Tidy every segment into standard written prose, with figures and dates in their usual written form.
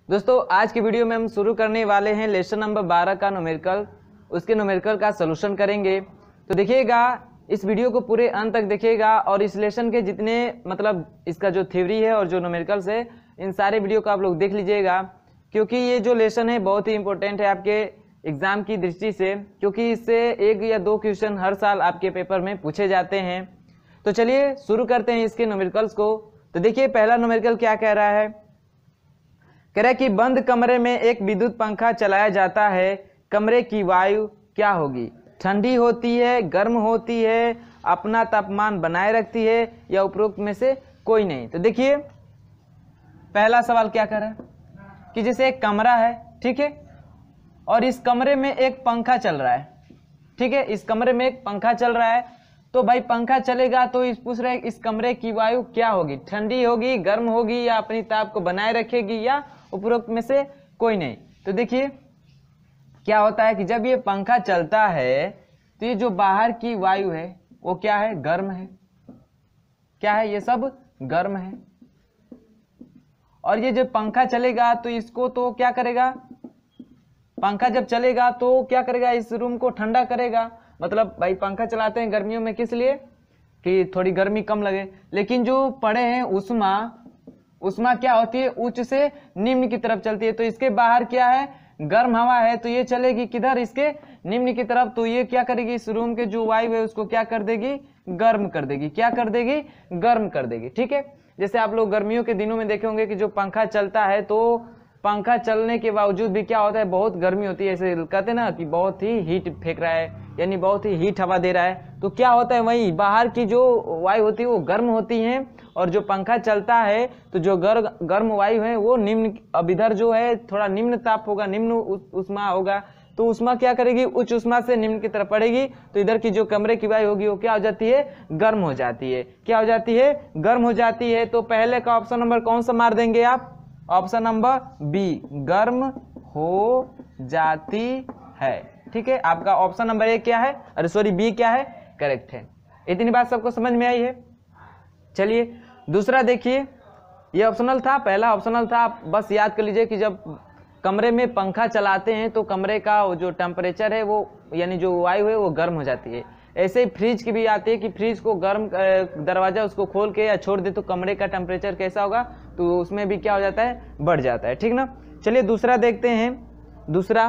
दोस्तों आज की वीडियो में हम शुरू करने वाले हैं लेसन नंबर 12 का न्यूमेरिकल। उसके न्यूमेरिकल का सलूशन करेंगे। तो देखिएगा, इस वीडियो को पूरे अंत तक देखिएगा और इस लेसन के जितने इसका जो थ्योरी है और जो न्यूमेरिकल्स है, इन सारे वीडियो को आप लोग देख लीजिएगा, क्योंकि ये जो लेसन है बहुत ही इंपॉर्टेंट है आपके एग्जाम की दृष्टि से, क्योंकि इससे 1 या 2 क्वेश्चन हर साल आपके पेपर में पूछे जाते हैं। तो चलिए शुरू करते हैं इसके न्यूमेरिकल्स को। तो देखिए पहला न्यूमेरिकल क्या कह रहा है। कह रहा है कि बंद कमरे में एक विद्युत पंखा चलाया जाता है, कमरे की वायु क्या होगी? ठंडी होती है, गर्म होती है, अपना तापमान बनाए रखती है या उपरोक्त में से कोई नहीं। तो देखिए पहला सवाल क्या कर रहा है कि जैसे एक कमरा है, ठीक है, और इस कमरे में एक पंखा चल रहा है, ठीक है, इस कमरे में एक पंखा चल रहा है। तो भाई पंखा चलेगा तो पूछ रहे इस कमरे की वायु क्या होगी? ठंडी होगी, गर्म होगी या अपनी ताप को बनाए रखेगी या उपरोक्त में से कोई नहीं। तो देखिए क्या होता है कि जब ये पंखा चलता है तो ये जो बाहर की वायु है वो क्या है? गर्म है। क्या है? ये सब गर्म है। और ये जब पंखा चलेगा तो इसको तो क्या करेगा? पंखा जब चलेगा तो क्या करेगा? इस रूम को ठंडा करेगा। मतलब भाई पंखा चलाते हैं गर्मियों में किस लिए? कि थोड़ी गर्मी कम लगे। लेकिन जो पड़े हैं उष्मा क्या होती है? उच्च से निम्न की तरफ चलती है। तो इसके बाहर क्या है? गर्म हवा है, तो ये चलेगी किधर? इसके निम्न की तरफ। तो ये क्या करेगी? इस रूम के जो वायु है उसको क्या कर देगी? गर्म कर देगी। क्या कर देगी? गर्म कर देगी। ठीक है, जैसे आप लोग गर्मियों के दिनों में देखे होंगे कि जो पंखा चलता है तो पंखा चलने के बावजूद भी क्या होता है? बहुत गर्मी होती है। ऐसे कहते हैं ना कि बहुत ही हीट फेंक रहा है, यानी बहुत ही हीट हवा दे रहा है। तो क्या होता है, वही बाहर की जो वायु होती है वो गर्म होती है, और जो पंखा चलता है तो जो गर्म वायु है वो निम्न। अब इधर जो है थोड़ा निम्न ताप होगा, निम्न उष्मा होगा। तो उष्मा क्या करेगी? उच्च उष्मा से निम्न की तरफ पड़ेगी। तो इधर की जो कमरे की वायु होगी वो क्या हो जाती है? गर्म हो जाती है। क्या हो जाती है? गर्म हो जाती है। तो पहले का ऑप्शन नंबर कौन सा मार देंगे आप? ऑप्शन नंबर बी, गर्म हो जाती है। ठीक है, आपका ऑप्शन नंबर ए क्या है? अरे सॉरी, बी क्या है? करेक्ट है। इतनी बात सबको समझ में आई है। चलिए दूसरा देखिए, ये ऑप्शनल था, पहला ऑप्शनल था। बस याद कर लीजिए कि जब कमरे में पंखा चलाते हैं तो कमरे का जो टेम्परेचर है वो, यानी जो वायु है वो गर्म हो जाती है। ऐसे ही फ्रिज की भी आती है कि फ्रिज को गर्म दरवाजा उसको खोल के या छोड़ दे तो कमरे का टेम्परेचर कैसा होगा? तो उसमें भी क्या हो जाता है? बढ़ जाता है। ठीक ना। चलिए दूसरा देखते हैं। दूसरा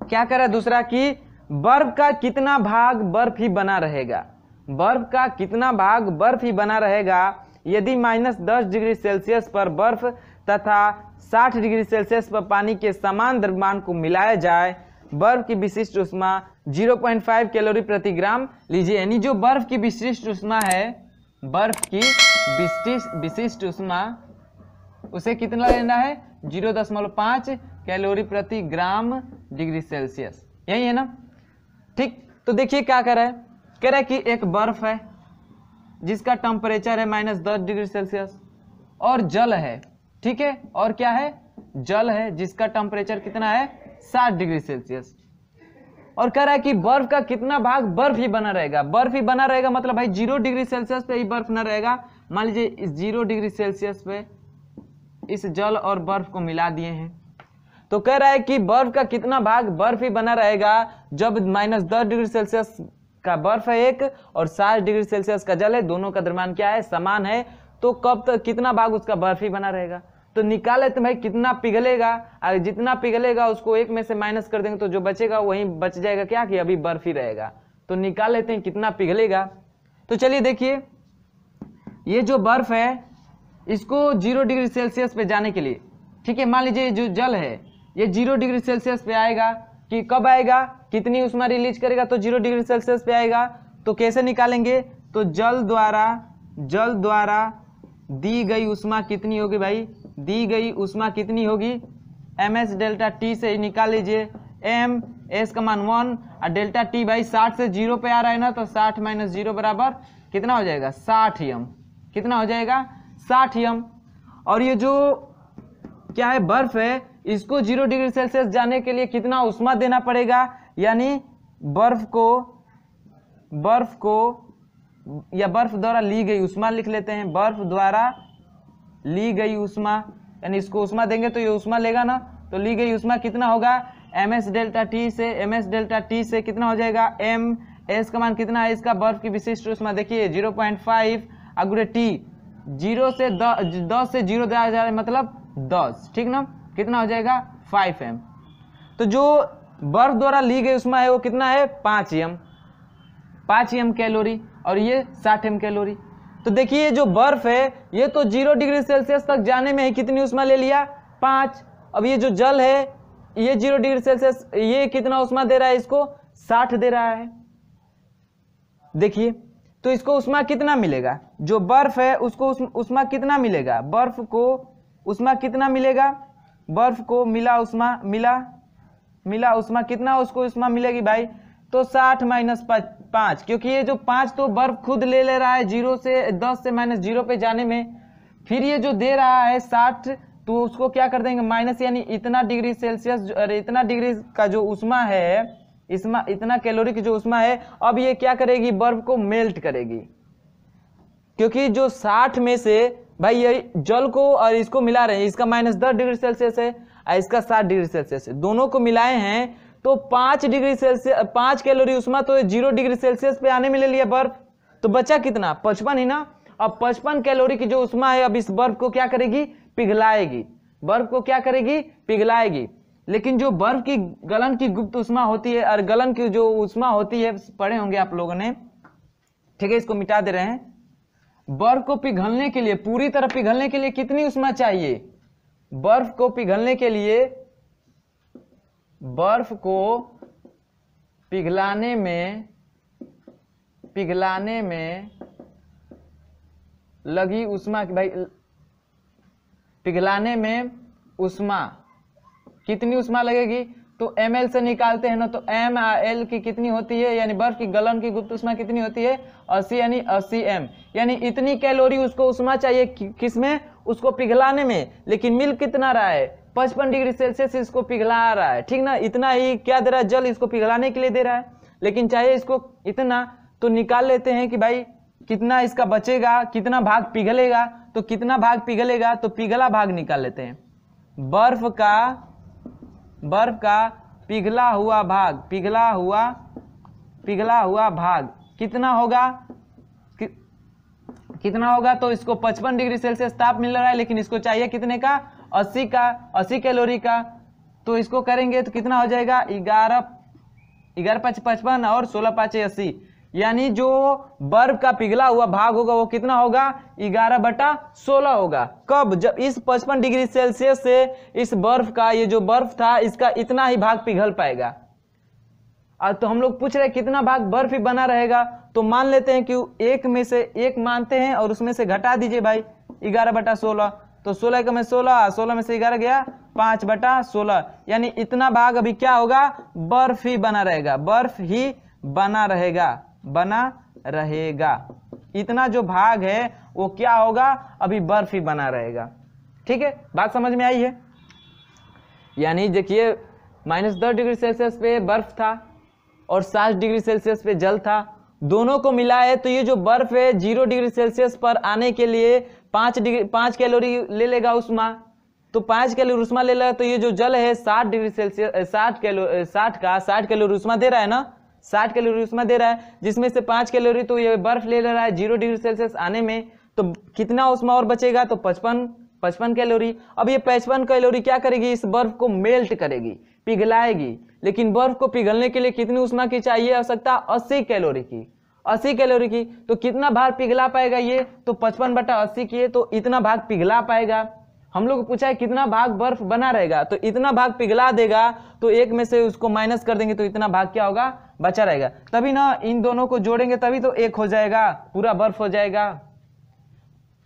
क्या कह रहा है? दूसरा कि बर्फ का कितना भाग बर्फ ही बना रहेगा? बर्फ का कितना भाग बर्फ ही बना रहेगा यदि -10 डिग्री सेल्सियस पर बर्फ तथा 60 डिग्री सेल्सियस पर पानी के समान द्रव्यमान को मिलाया जाए? बर्फ की विशिष्ट उष्मा 0.5 कैलोरी प्रति ग्राम लीजिए। यानी जो बर्फ की विशिष्ट उष्मा है, बर्फ की विशिष्ट उष्मा, उसे कितना लेना है? 0.5 कैलोरी प्रति ग्राम डिग्री सेल्सियस। यही है ना। ठीक, तो देखिए क्या कर रहा है। कह रहा है कि एक बर्फ है जिसका टेम्परेचर है -10 डिग्री सेल्सियस, और जल है, ठीक है, और क्या है? जल है जिसका टेम्परेचर कितना है? 60 डिग्री सेल्सियस। और कह रहा है कि बर्फ का कितना भाग बर्फ ही बना रहेगा? बर्फ ही बना रहेगा मतलब भाई 0 डिग्री सेल्सियस पे ही बर्फ ना रहेगा। मान लीजिए इस 0 डिग्री सेल्सियस पे इस जल और बर्फ को मिला दिए हैं, तो कह रहा है कि बर्फ का कितना भाग बर्फ ही बना रहेगा जब -10 डिग्री सेल्सियस का बर्फ है एक और 60 डिग्री सेल्सियस का जल है, दोनों का द्रव्यमान क्या है? समान है। तो कब तक कितना भाग उसका बर्फ ही बना रहेगा? तो निकाले तो भाई कितना पिघलेगा, और जितना पिघलेगा उसको 1 में से माइनस कर देंगे तो जो बचेगा वही बच जाएगा, क्या कि अभी बर्फ ही रहेगा। तो निकाल लेते हैं कितना पिघलेगा। तो चलिए देखिए, ये जो बर्फ है इसको 0 डिग्री सेल्सियस पे जाने के लिए, ठीक है, मान लीजिए जो जल है ये 0 डिग्री सेल्सियस पे आएगा। कि कब आएगा? कितनी उष्मा रिलीज करेगा? तो 0 डिग्री सेल्सियस पे आएगा। तो कैसे निकालेंगे? तो जल द्वारा दी गई उष्मा कितनी होगी भाई? दी गई उष्मा कितनी होगी? ms डेल्टा टी से ही निकाल लीजिए। m s का मान 1 और डेल्टा टी भाई 60 से 0 पे आ रहा है ना, तो 60 - 0 बराबर कितना हो जाएगा? 60 m। कितना हो जाएगा? 60 m। और ये जो क्या है? बर्फ है, इसको 0 डिग्री सेल्सियस जाने के लिए कितना उष्मा देना पड़ेगा? यानी बर्फ को या बर्फ द्वारा ली गई उष्मा लिख लेते हैं। बर्फ द्वारा ली गई उष्मा यानी इसको उष्मा देंगे तो ये उष्मा लेगा ना, तो ली गई उष्मा कितना होगा ms डेल्टा टी से, ms डेल्टा टी से कितना हो जाएगा m, s का मान कितना है इसका बर्फ की विशिष्ट उष्मा देखिए 0.5 अगुरे टी, 0 से 10 से 0 दिया जा रहा है मतलब 10, ठीक ना, कितना हो जाएगा 5m। तो जो बर्फ द्वारा ली गई उष्मा है वो कितना है 5m कैलोरी और ये 60m कैलोरी। तो देखिए जो बर्फ है ये तो 0 डिग्री सेल्सियस तक जाने में ही कितनी उष्मा ले लिया 5। अब ये जो जल है ये 0 डिग्री सेल्सियस ये कितना उष्मा दे रहा है इसको 60 दे रहा है। देखिए तो इसको उष्मा कितना मिलेगा, जो बर्फ है उसको उष्मा कितना मिलेगा, बर्फ को उष्मा कितना मिलेगा, बर्फ को मिला उष्मा कितना उसको उष्मा मिलेगी भाई, तो 60 माइनस 5, क्योंकि ये जो 5 तो बर्फ खुद ले रहा है 0 से 10 से माइनस 0 पे जाने में, फिर ये जो दे रहा है 60 तो उसको क्या कर देंगे माइनस, यानी इतना डिग्री सेल्सियस अरे इतना डिग्री का जो उष्मा है इतना कैलोरी की जो उष्मा है, अब ये क्या करेगी बर्फ को मेल्ट करेगी, क्योंकि जो 60 में से भाई ये जल को और इसको मिला रहे हैं, इसका माइनस 10 डिग्री सेल्सियस है और इसका 60 डिग्री सेल्सियस है, दोनों को मिलाए हैं तो 5 डिग्री सेल्सियस 5 कैलोरी उष्मा तो 0 डिग्री सेल्सियस पे आने में ले लिया बर्फ, तो बचा कितना 55 ही ना। अब 55 कैलोरी की जो उष्मा है अब इस बर्फ को क्या करेगी पिघलाएगी, बर्फ को क्या करेगी पिघलाएगी। लेकिन जो बर्फ की गलन की गुप्त उष्मा होती है और गलन की जो उष्मा होती है पढ़े होंगे आप लोगों ने, ठीक है, इसको मिटा दे रहे हैं। बर्फ को पिघलने के लिए पूरी तरह पिघलने के लिए कितनी उष्मा चाहिए, बर्फ को पिघलने के लिए बर्फ को पिघलाने में लगी उष्मा भाई, पिघलाने में उष्मा कितनी उष्मा लगेगी, तो ml से निकालते हैं ना, तो m l की कितनी होती है, यानी बर्फ की गलन की गुप्त उष्मा कितनी होती है 80, यानी 80m, यानी इतनी कैलोरी उसको उष्मा चाहिए किसमें उसको पिघलाने में। लेकिन मिल कितना रहा है 55 डिग्री सेल्सियस इसको पिघला रहा है, ठीक ना, इतना ही क्या दे रहा है जल इसको पिघलाने के लिए दे रहा है, लेकिन चाहिए इसको इतना, तो निकाल लेते हैं कि भाई कितना इसका बचेगा, कितना भाग पिघलेगा, तो कितना भाग पिघलेगा, तो पिघला भाग निकाल लेते हैं। बर्फ का पिघला हुआ भाग कितना होगा, तो इसको 55 डिग्री सेल्सियस ताप मिल रहा है, लेकिन इसको चाहिए कितने का 80 कैलोरी का, तो इसको करेंगे तो कितना हो जाएगा 11 5 55 और 16 5 80, यानी जो बर्फ का पिघला हुआ भाग होगा वो कितना होगा 11/16 होगा। कब, जब इस 55 डिग्री सेल्सियस से इस बर्फ का ये जो बर्फ था इसका इतना ही भाग पिघल पाएगा। तो हम लोग पूछ रहे हैं कितना भाग बर्फ ही बना रहेगा, तो मान लेते हैं कि एक में से एक मानते हैं और उसमें से घटा दीजिए भाई 11/16, तो 16 का में 16 में से 11 गया 5/16, यानी इतना भाग अभी क्या होगा बर्फ ही बना रहेगा, बर्फ ही बना रहेगा, इतना जो भाग है वो क्या होगा अभी बर्फ ही बना रहेगा। ठीक है, बात समझ में आई है। यानी देखिए -10 डिग्री सेल्सियस पे बर्फ था और 60 डिग्री सेल्सियस पे जल था, दोनों को मिलाए तो ये जो बर्फ है 0 डिग्री सेल्सियस पर आने के लिए 5 कैलोरी ले लेगा उष्मा, तो 5 कैलोरी उष्मा ले लेगा, तो ये जो जल है 60 डिग्री सेल्सियस 60 कैलोरी उष्मा दे रहा है ना, 60 कैलोरी उष्मा दे रहा है, जिसमें से 5 कैलोरी तो ये बर्फ ले रहा है 0 डिग्री सेल्सियस आने में, तो कितना उष्मा और बचेगा, तो 55 कैलोरी। अब ये 55 कैलोरी क्या करेगी, इस बर्फ को मेल्ट करेगी, पिघलाएगी, लेकिन बर्फ को पिघलने के लिए कितनी उष्मा की चाहिए आवश्यकता 80 कैलोरी की, 80 कैलोरी की, तो कितना भाग पिघला पाएगा ये, तो 55/80 की है, तो इतना भाग पिघला पाएगा। हम लोग को पूछा है कितना भाग बर्फ बना रहेगा, तो इतना भाग पिघला देगा, तो एक में से उसको माइनस कर देंगे तो इतना भाग क्या होगा बचा रहेगा, तभी ना इन दोनों को जोड़ेंगे तभी तो एक हो जाएगा, पूरा बर्फ हो जाएगा।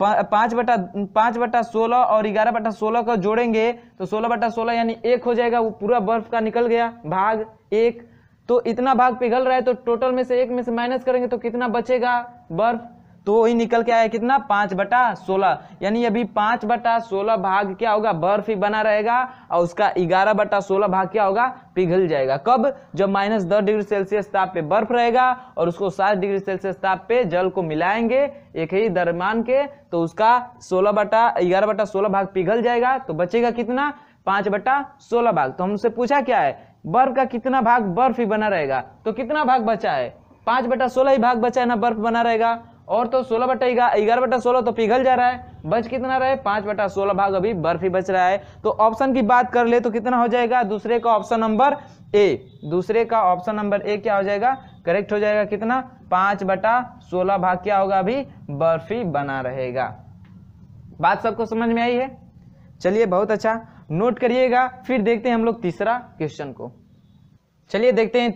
5/16 और 11/16 को जोड़ेंगे तो 16/16 यानी 1 हो जाएगा, वो पूरा बर्फ का निकल गया भाग 1, तो इतना भाग पिघल रहा है, तो टोटल में से 1 में से माइनस करेंगे तो कितना बचेगा बर्फ, तो वही निकल के आया कितना 5/16, यानी अभी 5/16 भाग क्या होगा बर्फ ही बना रहेगा और उसका 11/16 भाग क्या होगा पिघल जाएगा। कब? जब -10 डिग्री सेल्सियस ताप पे बर्फ रहेगा और उसको 7 डिग्री सेल्सियस ताप पे जल को मिलाएंगे एक ही द्रव्यमान के, तो उसका 11/16 भाग पिघल जाएगा, तो बचेगा कितना 5/16 भाग। तो हमसे पूछा क्या है बर्फ का कितना भाग बर्फ ही बना रहेगा, तो कितना भाग बचा है 5/16 ही भाग बचा है ना बर्फ बना रहेगा, और तो 11/16 तो पिघल जा रहा है, बच कितना रहे 5/16 भाग अभी बर्फ ही बच रहा है। तो ऑप्शन की बात कर ले तो कितना हो जाएगा दूसरे का ऑप्शन नंबर ए, दूसरे का ऑप्शन नंबर ए क्या हो जाएगा करेक्ट हो जाएगा, कितना 5/16 भाग क्या होगा अभी बर्फ ही बना रहेगा। बात सबको समझ में आई है? चलिए बहुत अच्छा, नोट करिएगा। फिर देखते हैं हम लोग तीसरा क्वेश्चन को। चलिए देखते हैं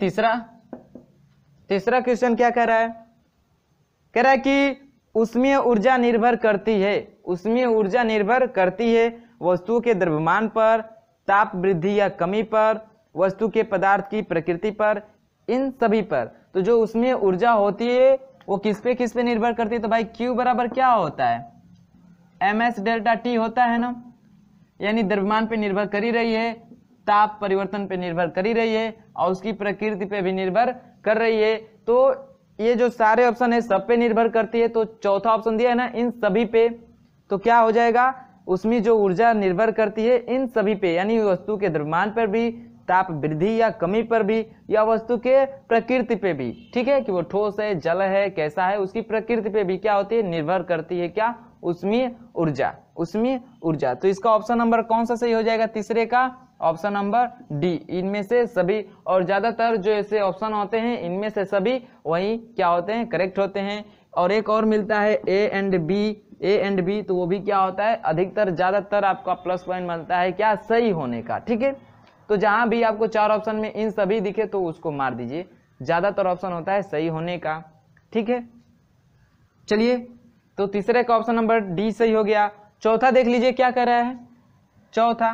तीसरा क्वेश्चन क्या कह रहा है, कह रहा है कि ऊष्मीय ऊर्जा निर्भर करती है, ऊष्मीय ऊर्जा निर्भर करती है वस्तुओं के द्रव्यमान पर, ताप वृद्धि या कमी पर, वस्तु के पदार्थ की प्रकृति पर, इन सभी पर। तो जो ऊष्मीय ऊर्जा होती है वो किस पे निर्भर करती है, तो भाई Q बराबर क्या होता है ms डेल्टा T होता है ना, यानी द्रव्यमान पे निर्भर करी रही है, ताप परिवर्तन पे निर्भर करी रही है और उसकी प्रकृति पे भी निर्भर कर रही है। तो ये जो सारे ऑप्शन है सब पे निर्भर करती है, तो चौथा ऑप्शन दिया है ना इन सभी पे, तो क्या हो जाएगा उसमें जो ऊर्जा निर्भर करती है इन सभी पे, यानी वस्तु के द्रव्यमान पर भी, ताप वृद्धि या कमी पर भी, या वस्तु के प्रकृति पे भी, ठीक है कि वो ठोस है जल है कैसा है उसकी प्रकृति पे भी क्या होती है निर्भर करती है क्या ऊष्मीय ऊर्जा, ऊष्मीय ऊर्जा। तो इसका ऑप्शन नंबर कौन सा सही हो जाएगा तीसरे का ऑप्शन नंबर डी, इनमें से सभी। और ज्यादातर जो ऐसे ऑप्शन होते हैं इनमें से सभी वही क्या होते हैं करेक्ट होते हैं। और एक और मिलता है ए एंड बी, तो वो भी क्या होता है अधिकतर ज्यादातर आपका प्लस पॉइंट मिलता है क्या सही होने का, ठीक है। तो जहां भी आपको 4 ऑप्शन में इन सभी दिखे तो उसको मार दीजिए, ज्यादातर ऑप्शन होता है सही होने का, ठीक है। चलिए तो तीसरे का ऑप्शन नंबर डी सही हो गया। चौथा देख लीजिए क्या कह रहा है, चौथा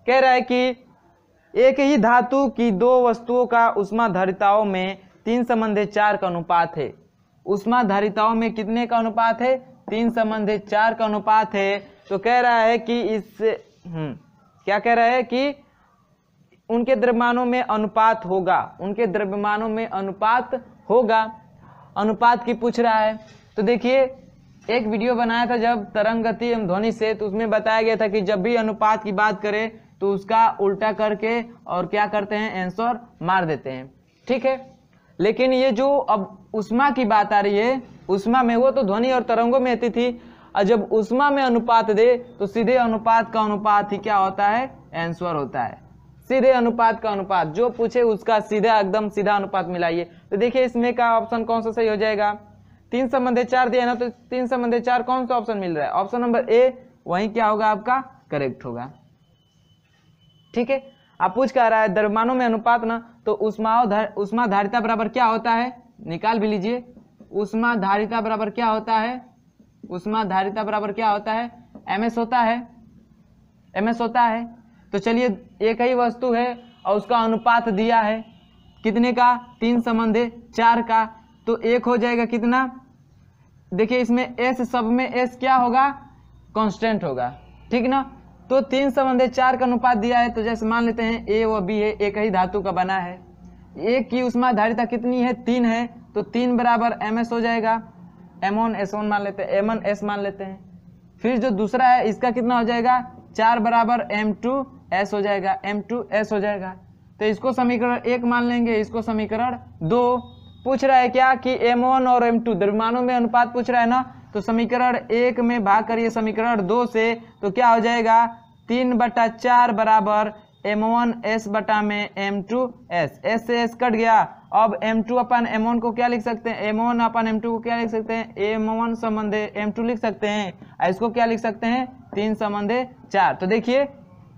कह रहा है कि एक ही धातु की 2 वस्तुओं का उष्माधारिताओं में 3:4 का अनुपात है। उष्माधारिताओं में कितने का अनुपात है 3:4 का अनुपात है। तो कह रहा है कि इस क्या कह रहा है कि उनके द्रव्यमानों में अनुपात होगा, उनके द्रव्यमानों में अनुपात होगा, अनुपात की पूछ रहा है। तो देखिए एक वीडियो बनाया था जब तरंग गति एवं ध्वनि से, तो उसमें बताया गया था कि जब भी अनुपात की बात करें तो उसका उल्टा करके और क्या करते हैं आंसर मार देते हैं, ठीक है। लेकिन ये जो अब उष्मा की बात आ रही है, उष्मा में वो तो ध्वनि और तरंगों में आती थी, और जब उष्मा में अनुपात दे तो सीधे अनुपात का अनुपात ही क्या होता है आंसर होता है, सीधे अनुपात का अनुपात, जो पूछे उसका सीधा एकदम सीधा अनुपात मिलाइए। तो देखिए इसमें का ऑप्शन कौन सा सही हो जाएगा, 3:4 दिया ना, तो 3:4 कौन सा ऑप्शन मिल रहा है ऑप्शन नंबर ए, वही क्या होगा आपका करेक्ट होगा, ठीक है। आप पूछ क्या रहा है द्रव्यमानों में अनुपात ना, तो उष्माधारिता बराबर क्या होता है निकाल भी लीजिए, उष्माधारिता बराबर क्या होता है, उष्माधारिता बराबर क्या होता है ms होता है, ms होता है। तो चलिए एक ही वस्तु है और उसका अनुपात दिया है कितने का 3:4 का, तो एक हो जाएगा कितना, देखिए इसमें s सब में s क्या होगा कांस्टेंट होगा, ठीक ना। तो 3:4 का अनुपात दिया है, तो जैसे मान लेते हैं a व b है, एक ही धातु का बना है, एक की उष्माधारिता कितनी है 3 है, तो 3 बराबर ms हो जाएगा, m1 s1 मान लेते हैं, m1 s मान लेते हैं। फिर जो दूसरा है इसका कितना हो जाएगा 4 बराबर m2 s हो जाएगा, m2 s हो जाएगा। तो इसको समीकरण 1 मान लेंगे, इसको समीकरण 2। पूछ रहा है क्या कि m1 और m2 द्रव्यमानों में अनुपात पूछ रहा है ना, तो समीकरण 1 में भाग करिए समीकरण 2 से, तो क्या हो जाएगा 3/4 बराबर m1 s बटा में m2 s, s से s कट गया। अब m2 अपन m1 को क्या लिख सकते हैं, m1 अपन m2 को क्या लिख सकते हैं, m1 संबंधे m2 लिख सकते हैं, इसको क्या लिख सकते हैं 3:4। तो देखिए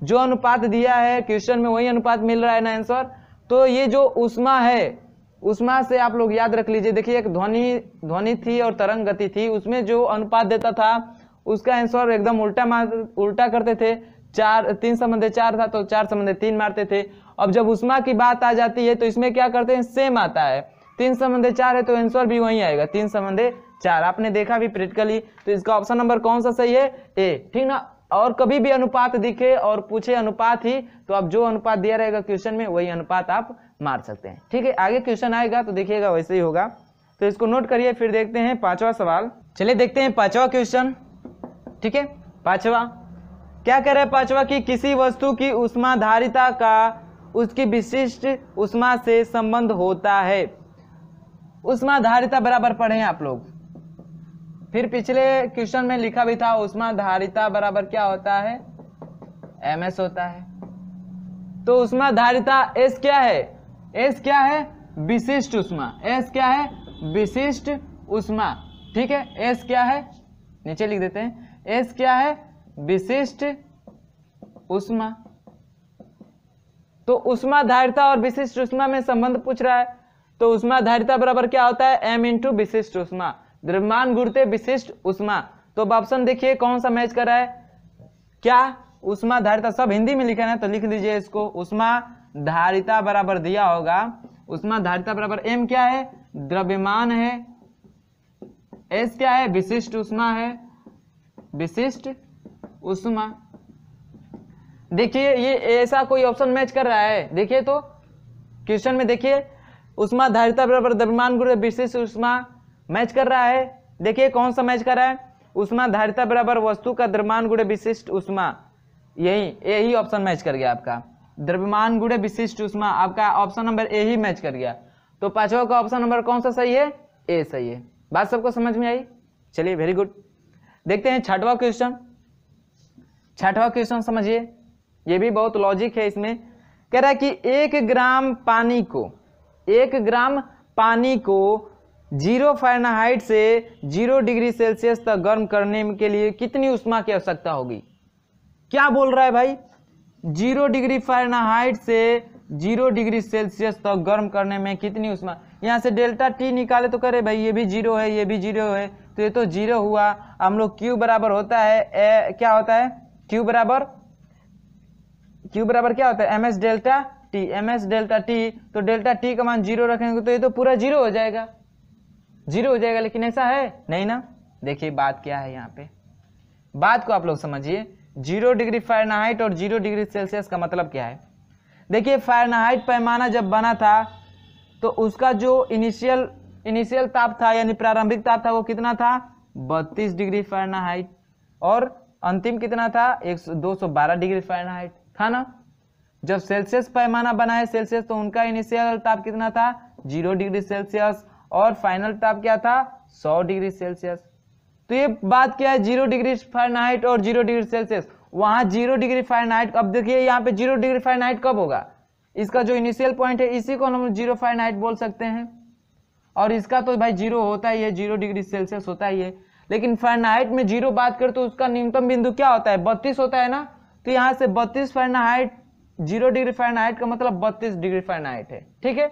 जो अनुपात दिया है क्वेश्चन में वही अनुपात मिल रहा है ना आंसर। तो ये जो उष्मा है, उष्मा से आप लोग याद रख लीजिए, देखिए एक ध्वनि थी और तरंग गति थी, उसमें जो अनुपात देता था उसका आंसर एकदम उल्टा करते थे, 3:4 था तो 4:3 मारते थे। अब जब उष्मा की बात आ जाती है तो इसमें क्या करते हैं सेम आता है, 3:4 है तो आंसर भी वही आएगा 4। आपने देखा भी प्रैक्टिकली, तो इसका ऑप्शन नंबर कौन सा सही है? ए, ठीक ना। और कभी भी अनुपात दिखे और पूछे अनुपात ही, तो आप जो अनुपात दिया रहेगा क्वेश्चन में वही अनुपात आप मार सकते हैं, ठीक है। आगे क्वेश्चन आएगा तो देखिएगा वैसे ही होगा, तो इसको नोट करिए। फिर देखते हैं 5वां सवाल। चलिए देखते हैं 5वां क्वेश्चन, ठीक है। 5वां क्या कह रहा है? 5वां कि किसी वस्तु की ऊष्माधारिता का उसकी विशिष्ट ऊष्मा से संबंध होता है। ऊष्माधारिता बराबर पढ़े हैं आप लोग, फिर पिछले क्वेश्चन में लिखा भी था ऊष्माधारिता बराबर क्या होता है? ms होता है। तो ऊष्माधारिता S क्या है? S क्या है? विशिष्ट ऊष्मा। S क्या है? विशिष्ट ऊष्मा, ठीक है। S क्या है? नीचे लिख देते हैं। S क्या है? विशिष्ट ऊष्मा। तो ऊष्माधारिता और विशिष्ट ऊष्मा में संबंध पूछ रहा है, तो ऊष्माधारिता बराबर क्या होता है? m इंटू विशिष्ट ऊष्मा, द्रव्यमान गुणित विशिष्ट ऊष्मा। तो ऑप्शन देखिए कौन सा मैच कर रहा है? क्या ऊष्माधारिता, सब हिंदी में लिखा है ना, तो लिख दीजिए इसको। ऊष्माधारिता बराबर दिया होगा, ऊष्माधारिता बराबर m क्या है? द्रव्यमान है, s क्या है? विशिष्ट ऊष्मा है, विशिष्ट ऊष्मा। देखिए ये ऐसा कोई ऑप्शन मैच कर रहा है? देखिए तो क्वेश्चन में देखिए, ऊष्माधारिता बराबर द्रव्यमान गुणित विशिष्ट ऊष्मा मैच कर रहा है। देखिए कौन सा मैच कर रहा है? ऊष्माधारिता बराबर वस्तु का द्रव्यमान गुणित विशिष्ट ऊष्मा, यही ऑप्शन मैच कर गया आपका। द्रव्यमान गुणित विशिष्ट ऊष्मा, आपका option number A he match कर गया। तो 5वां का ऑप्शन नंबर कौन सा सही है? ए सही है। बात सबको समझ में आई? चलिए वेरी गुड। देखते हैं 6वां क्वेश्चन। 6वां क्वेश्चन समझिए, ये भी बहुत लॉजिक है इसमें। कह रहा है कि 1 ग्राम पानी को 0 फ़ारेनहाइट से 0 डिग्री सेल्सियस तक गर्म करने के लिए कितनी ऊष्मा की आवश्यकता होगी? क्या बोल रहा है भाई? 0 डिग्री फ़ारेनहाइट से 0 डिग्री सेल्सियस तक गर्म करने में कितनी ऊष्मा? यहाँ से डेल्टा टी निकाले तो करे भाई, ये भी 0 है, ये भी 0 है, तो ये तो 0 हुआ। हम लोग Q बराबर होता है क्या होता है? Q बराबर क्या होता है? ms delta T, ms delta T. तो डेल्टा टी का मान 0 रखेंगे तो ये तो पूरा 0 हो जाएगा, 0 हो जाएगा। लेकिन ऐसा है नहीं ना। देखिए बात क्या है यहाँ पे, बात को आप लोग समझिए। 0 डिग्री फ़ारेनहाइट और 0 डिग्री सेल्सियस का मतलब क्या है? देखिए फ़ारेनहाइट पैमाना जब बना था तो उसका जो इनिशियल ताप था, यानी प्रारंभिक ताप था, वो कितना था? 32 डिग्री फ़ारेनहाइट। और अंतिम कितना था? 212 डिग्री फ़ारेनहाइट था ना। जब सेल्सियस पैमाना बना है सेल्सियस, तो उनका इनिशियल ताप कितना था? 0 डिग्री सेल्सियस, और फाइनल ताप क्या था? 100 डिग्री सेल्सियस। तो ये बात क्या है? 0 डिग्री फ़ारेनहाइट और 0 डिग्री सेल्सियस। वहां 0 डिग्री फ़ारेनहाइट, अब देखिए यहाँ पे 0 डिग्री फ़ारेनहाइट कब होगा? इसका जो इनिशियल पॉइंट है इसी को हम 0 फ़ारेनहाइट बोल सकते हैं, और इसका तो भाई 0 होता ही है, 0 डिग्री सेल्सियस होता ही है। लेकिन फ़ारेनहाइट में 0 बात करें तो उसका न्यूनतम बिंदु क्या होता है? 32 होता है ना। तो यहाँ से 32 फ़ारेनहाइट, 0 डिग्री फ़ारेनहाइट का मतलब 32 डिग्री फ़ारेनहाइट है, ठीक है।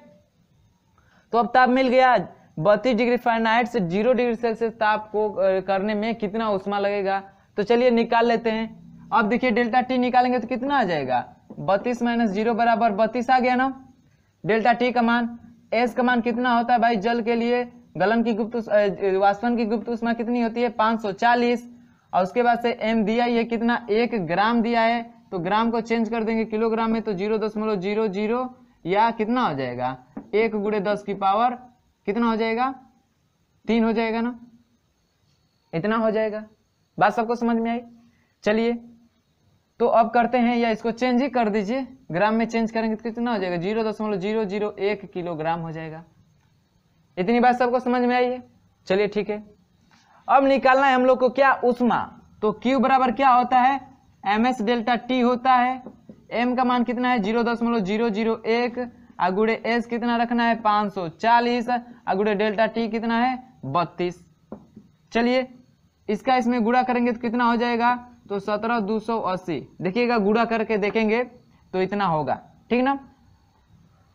तो अब ताप मिल गया। 32 डिग्री फ़ारेनहाइट से 0 डिग्री सेल्सियस ताप को करने में कितना ऊष्मा लगेगा? तो चलिए निकाल लेते हैं। अब देखिए डेल्टा टी निकालेंगे तो कितना आ जाएगा? 32 माइनस 0 बराबर 32 आ गया ना। डेल्टा टी का मान, एस का मान कितना होता है भाई? जल के लिए गलन की गुप्त वाष्पन की गुप्त ऊष्मा कितनी होती है? 540। और उसके बाद से एम दिया ही है कितना? 1 ग्राम दिया है, तो ग्राम को चेंज कर देंगे किलोग्राम में, तो 0.00 या कितना हो जाएगा? 1 × 10 की पावर कितना हो जाएगा? 3 हो जाएगा ना, इतना हो जाएगा। बात सबको समझ में आई? चलिए तो अब करते हैं, या इसको चेंज ही कर दीजिए, ग्राम में चेंज करेंगे तो कितना हो जाएगा? 0.001 किलोग्राम हो जाएगा। इतनी बात सबको समझ में आई है? चलिए ठीक है। अब निकालना है हम लोग को क्या? ऊष्मा। तो Q बराबर क्या होता है? ms डेल्टा टी होता है। m का मान कितना है? 0.001, अगुड़े s कितना रखना है? 540, अगुड़े डेल्टा टी कितना है? 32। चलिए इसका इसमें गुणा करेंगे तो कितना हो जाएगा? तो 17,280। देखिएगा गुणा करके देखेंगे तो इतना होगा, ठीक ना।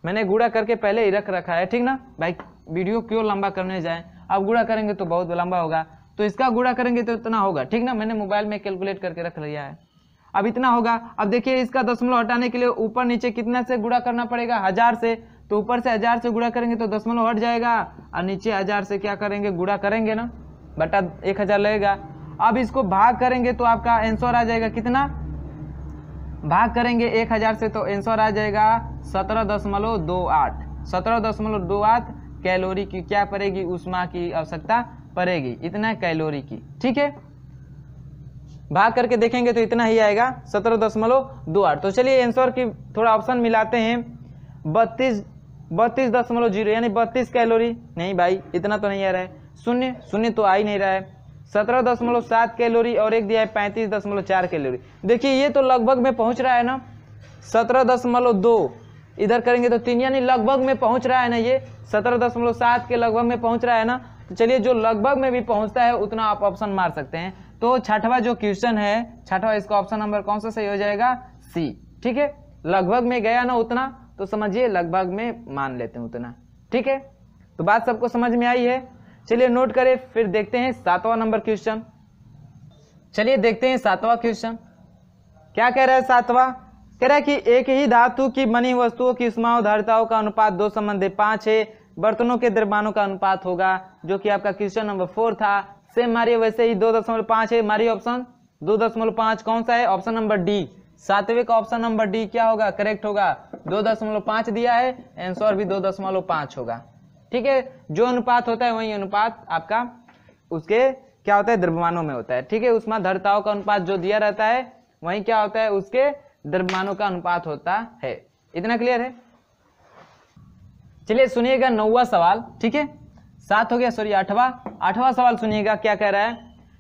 मैंने गुणा करके पहले ही रख रखा है, ठीक ना भाई। वीडियो क्यों लंबा करने जाए, अब गुणा करेंगे तो बहुत लंबा होगा। तो इसका गुणा करेंगे तो इतना होगा, ठीक ना। मैंने मोबाइल में कैलकुलेट करके रख लिया है। अब इतना होगा। अब देखिए इसका दशमलव हटाने के लिए ऊपर नीचे कितना से गुणा करना पड़ेगा? 1000 से। तो ऊपर से 1000 से गुणा करेंगे तो दशमलव हट जाएगा, और नीचे 1000 से क्या करेंगे? गुणा करेंगे ना। बटा 1000 लगेगा। अब इसको भाग करेंगे तो आपका आंसर आ जाएगा कितना, भाग करेंगे 1000 से तो आंसर आ जाएगा 17.28। 17.28 कैलोरी की क्या पड़ेगी, ऊष्मा की आवश्यकता पड़ेगी, इतना कैलोरी की। ठीक है, भाग करके देखेंगे तो इतना ही आएगा 17.28। तो चलिए आंसर की थोड़ा ऑप्शन मिलाते हैं। 32.0 यानी 32 कैलोरी, नहीं भाई इतना तो नहीं आ रहा है, शून्य शून्य तो आ ही नहीं रहा है। 17.7 कैलोरी और एक दिया है 35.4 कैलोरी। देखिए ये तो लगभग में पहुंच रहा है ना, 17.2 इधर करेंगे तो 3, यानी लगभग में पहुंच रहा है ना, ये 17.7 के लगभग में पहुंच रहा है ना। तो चलिए जो लगभग में भी पहुंचता है उतना आप ऑप्शन मार सकते हैं। तो छठवां जो क्वेश्चन है, छठवां, इसका ऑप्शन नंबर कौन सा सही हो जाएगा, सी। ठीक है, लगभग में गया ना उतना, तो समझिए लगभग में मान लेते हैं उतना। ठीक है, तो बात सबको समझ में आई है। चलिए नोट करें, फिर देखते हैं 7वां नंबर क्वेश्चन। चलिए देखते हैं 7वां क्वेश्चन क्या कह रहा है। 7वां कह रहा है कि एक ही धातु की बनी वस्तुओं की ऊष्मावधारिताओं का अनुपात 2 संबंध 5 है, बर्तनों के द्रव्यमानों का अनुपात होगा, जो कि आपका क्वेश्चन नंबर 4 था। सेम मारिए वैसे ही 2.5 है, मारिए ऑप्शन 2.5 कौन सा है, ऑप्शन नंबर डी। 7वें का ऑप्शन नंबर डी क्या होगा, करेक्ट होगा। 2.5 दिया है, आंसर भी 2.5 होगा। ठीक है, जो अनुपात होता है वही अनुपात आपका उसके क्या होता है, द्रव्यमानों में होता है। ठीक है, ऊष्माधारिताओं का अनुपात जो दिया रहता है वही क्या होता है, उसके द्रव्यमानों का अनुपात होता है। इतना क्लियर है। चलिए सुनिएगा 9वां सवाल। ठीक है, 7 हो गया, सॉरी 8वां सवाल सुनिएगा क्या कह रहा है।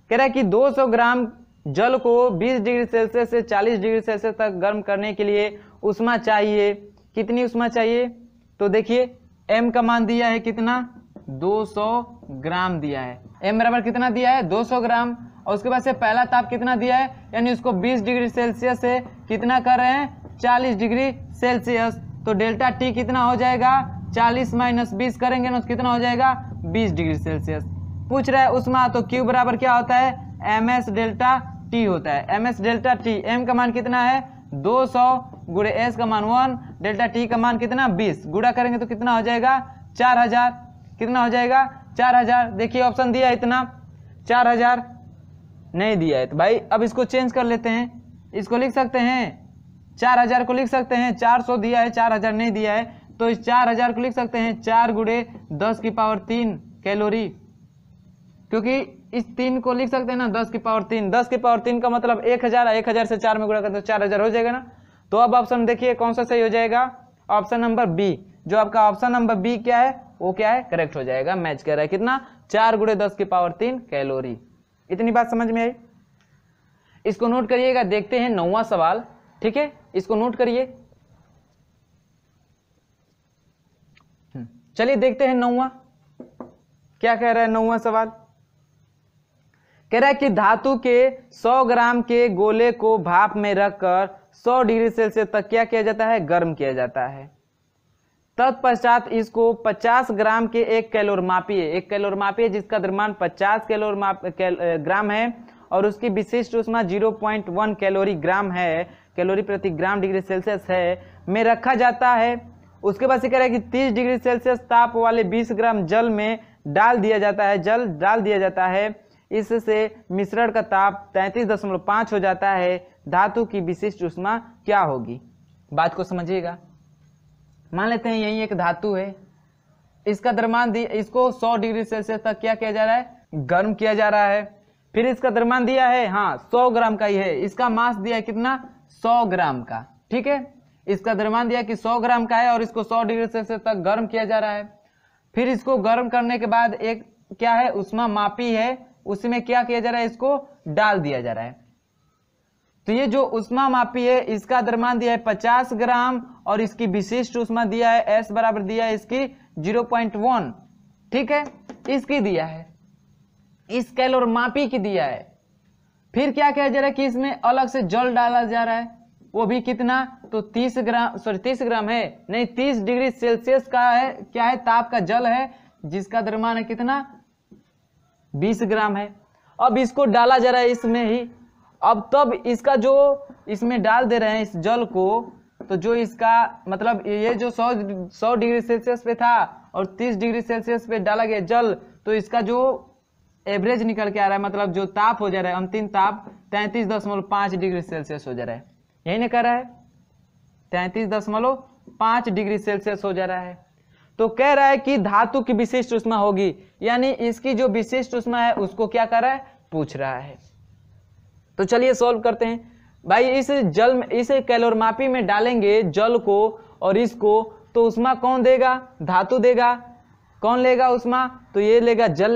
कह रहा है कि 200 ग्राम जल को 20 डिग्री सेल्सियस से 40 डिग्री सेल्सियस तक गर्म करने के लिए ऊष्मा चाहिए। कितनी ऊष्मा चाहिए, तो देखिए m का मान दिया है कितना, 200 ग्राम दिया है। m बराबर कितना दिया है, 200 ग्राम। और उसके बाद से पहला ताप कितना दिया है, यानी उसको 20 डिग्री सेल्सियस से कितना कर रहे हैं, 40 डिग्री सेल्सियस। तो डेल्टा टी कितना हो जाएगा, 40 - 20 करेंगे ना तो कितना हो जाएगा, 20 डिग्री सेल्सियस। पूछ रहा है उष्मा, तो Q बराबर क्या होता है, ms डेल्टा टी होता है। ms डेल्टा टी, m का मान कितना है 200 गुणे s का मान 1, डेल्टा टी का मान कितना 20, गुणा करेंगे तो कितना हो जाएगा 4000। कितना हो जाएगा 4000। देखिए ऑप्शन दिया इतना 4000 नहीं दिया है, तो भाई अब इसको चेंज कर लेते हैं। इसको लिख सकते हैं 4000 को लिख सकते हैं, 400 दिया है 4000 नहीं दिया है, तो इस 4000 को लिख सकते हैं 4 गुणे 10⁻³ कैलोरी, क्योंकि इस 3 को लिख सकते हैं ना 10⁻³ 10⁻³ का मतलब 1000, 1000 से 4 में गुणा करते तो 4000 हो जाएगा ना। तो अब ऑप्शन देखिए कौन सा सही हो जाएगा, ऑप्शन नंबर बी। जो आपका ऑप्शन नंबर बी क्या है, वो क्या है, करेक्ट हो जाएगा। मैच कर रहा है कितना, 4 गुणे 10⁻³ कैलोरी। इतनी बात समझ में आई। इसको नोट करिएगा। देखते हैं 9वां सवाल। ठीक है, इसको नोट करिए। चलिए देखते हैं 9वां क्या कह रहा है। 9वां सवाल कह रहा है कि धातु के 100 ग्राम के गोले को भाप में रखकर 100 डिग्री सेल्सियस तक क्या किया जाता है, गर्म किया जाता है। तत्पश्चात इसको 50 ग्राम के एक कैलोरी मापिए जिसका द्रव्यमान 50 ग्राम है और उसकी विशिष्ट ऊष्मा 0.1 कैलोरी ग्राम है, कैलोरी प्रति ग्राम डिग्री सेल्सियस है, में रखा जाता है। उसके बाद से कह रहा है कि 30 डिग्री सेल्सियस ताप वाले 20 ग्राम जल में डाल दिया जाता है। इससे मिश्रण का ताप 33.5 हो जाता है। धातु की विशिष्ट ऊष्मा क्या होगी। बात को समझिएगा। मान लेते हैं यही एक धातु है, इसका द्रव्यमान इसको 100 डिग्री सेल्सियस तक क्या किया जा रहा है, गर्म किया जा रहा है। फिर इसका द्रव्यमान दिया है, हाँ 100 ग्राम का ही है। इसका मास दिया है कितना, 100 ग्राम का। ठीक है, इसका द्रव्यमान दिया कि 100 ग्राम का है और इसको 100 डिग्री सेल्सियस तक गर्म किया जा रहा है। फिर इसको गर्म करने के बाद एक क्या है, ऊष्मा मापी है, उसमें क्या किया जा रहा है, इसको डाल दिया जा रहा है। तो ये जो ऊष्मा मापी है इसका द्रव्यमान दिया है 50 ग्राम और इसकी विशिष्ट ऊष्मा दिया है S बराबर दिया है इसकी 0.1। ठीक है, इसकी दिया है, इस कैलोरी मापी की दिया है। फिर क्या किया जा रहा है कि इसमें अलग से जल डाला जा रहा है, वो भी कितना, तो 30 ग्राम है नहीं, 30 डिग्री सेल्सियस का है, क्या है, ताप का जल है, जिसका द्रव्यमान है कितना, 20 ग्राम है। अब इसको डाला जा रहा है इसमें ही। अब तब इसका जो इसमें डाल दे रहे हैं इस जल को, तो जो इसका मतलब ये जो 100 डिग्री सेल्सियस पे था और 30 डिग्री सेल्सियस पे डाला गया जल, तो इसका जो एवरेज निकल के आ रहा है, मतलब जो ताप हो जा रहा है अंतिम ताप 33.5 डिग्री सेल्सियस हो जा रहा है। यही नहीं कर रहा है, 33.5 डिग्री सेल्सियस हो जा रहा है। तो कह रहा है कि धातु की विशिष्ट ऊष्मा होगी, यानी इसकी जो विशिष्ट ऊष्मा है उसको क्या कर रहा है, पूछ रहा है। तो चलिए सॉल्व करते हैं भाई। इस जल में, इस कैलोरीमापी में डालेंगे जल को और इसको, तो ऊष्मा कौन देगा, धातु देगा। कौन लेगा ऊष्मा, तो ये लेगा, जल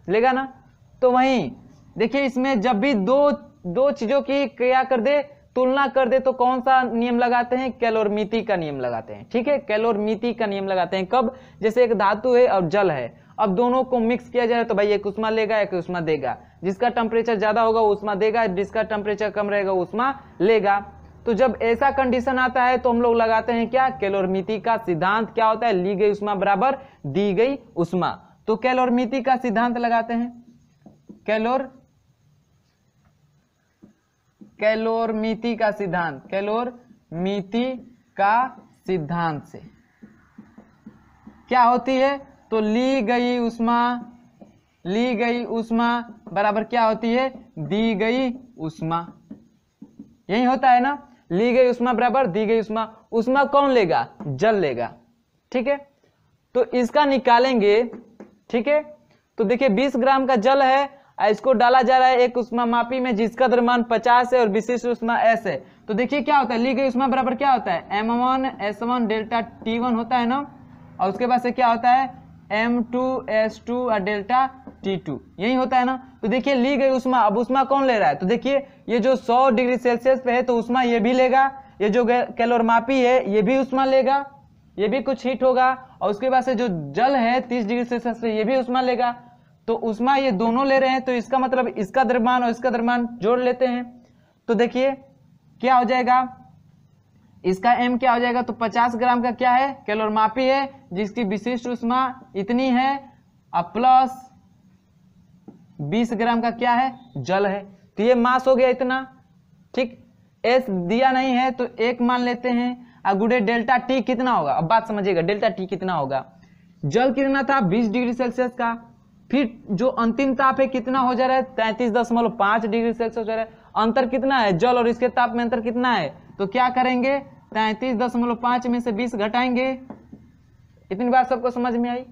लेगा ना। तो वहीं देखिए इसमें जब भी दो चीजों की क्या कर दे, तुलना कर दे, तो कौन सा नियम लगाते हैं, कैलोरीमिति का नियम लगाते हैं। ठीक है, कैलोरीमिति का नियम लगाते हैं। कब, जैसे एक धातु है और जल है, अब दोनों को मिक्स किया जाए तो भाई एक ऊष्मा लेगा एक ऊष्मा देगा। जिसका टेम्परेचर ज्यादा होगा वो ऊष्मा देगा, जिसका टेम्परेचर कम रहेगा वो ऊष्मा लेगा। तो जब ऐसा कंडीशन आता है तो हम लोग लगाते हैं क्या, कैलोरीमिति का सिद्धांत। क्या होता है, ली गई ऊष्मा बराबर दी गई ऊष्मा। तो कैलोरीमिति का सिद्धांत लगाते हैं, कैलोरीमिति का सिद्धांत, कैलोरीमिति का सिद्धांत से क्या होती है, तो ली गई ऊष्मा बराबर क्या होती है, दी गई ऊष्मा। यही होता है ना, ली गई ऊष्मा बराबर दी गई ऊष्मा। ऊष्मा कौन लेगा, जल लेगा। ठीक है, तो इसका निकालेंगे। ठीक है, तो देखिए 20 ग्राम का जल है, इसको डाला जा रहा है एक ऊष्मामापी में जिसका द्रव्यमान 50 है और विशिष्ट ऊष्मा S है। तो देखिए क्या होता है, ली गई ऊष्मा बराबर क्या होता है, M1 S1 डेल्टा T1 होता है ना, और उसके बाद से क्या होता है M2 S2 और डेल्टा T2, यही होता है ना। तो देखिए ली गई ऊष्मा, अब ऊष्मा कौन ले रहा है, तो देखिए ये जो 100 डिग्री सेल्सियस पे है तो ऊष्मा ये भी लेगा, ये जो कैलोरीमापी है ये भी ऊष्मा लेगा, ये भी कुछ हीट होगा, और उसके बाद से जो जल है 30 डिग्री सेल्सियस पे ये भी ऊष्मा लेगा। तो ऊष्मा ये दोनों ले रहे हैं, तो इसका मतलब इसका द्रव्यमान और इसका द्रव्यमान जोड़ लेते हैं। तो देखिए क्या हो जाएगा, इसका M क्या हो जाएगा, तो 50 ग्राम का क्या है, कैलोरीमापी है जिसकी विशिष्ट ऊष्मा इतनी है, और प्लस 20 ग्राम का क्या है, जल है। तो ये मास हो गया इतना। ठीक, S दिया नहीं है तो 1 मान लेते हैं, और गुड़े डेल्टा T कितना होगा, अब बात समझिएगा, डेल्टा T कितना होगा, जल कितना था 20 डिग्री सेल्सियस का, फिर जो अंतिम ताप है कितना हो जा रहा है 33.5 डिग्री सेल्सियस हो जा रहा है। अंतर कितना है, जल और इसके ताप में अंतर कितना है, तो क्या करेंगे 33.5 में से 20 घटाएंगे। इतनी बात सबको समझ में आई,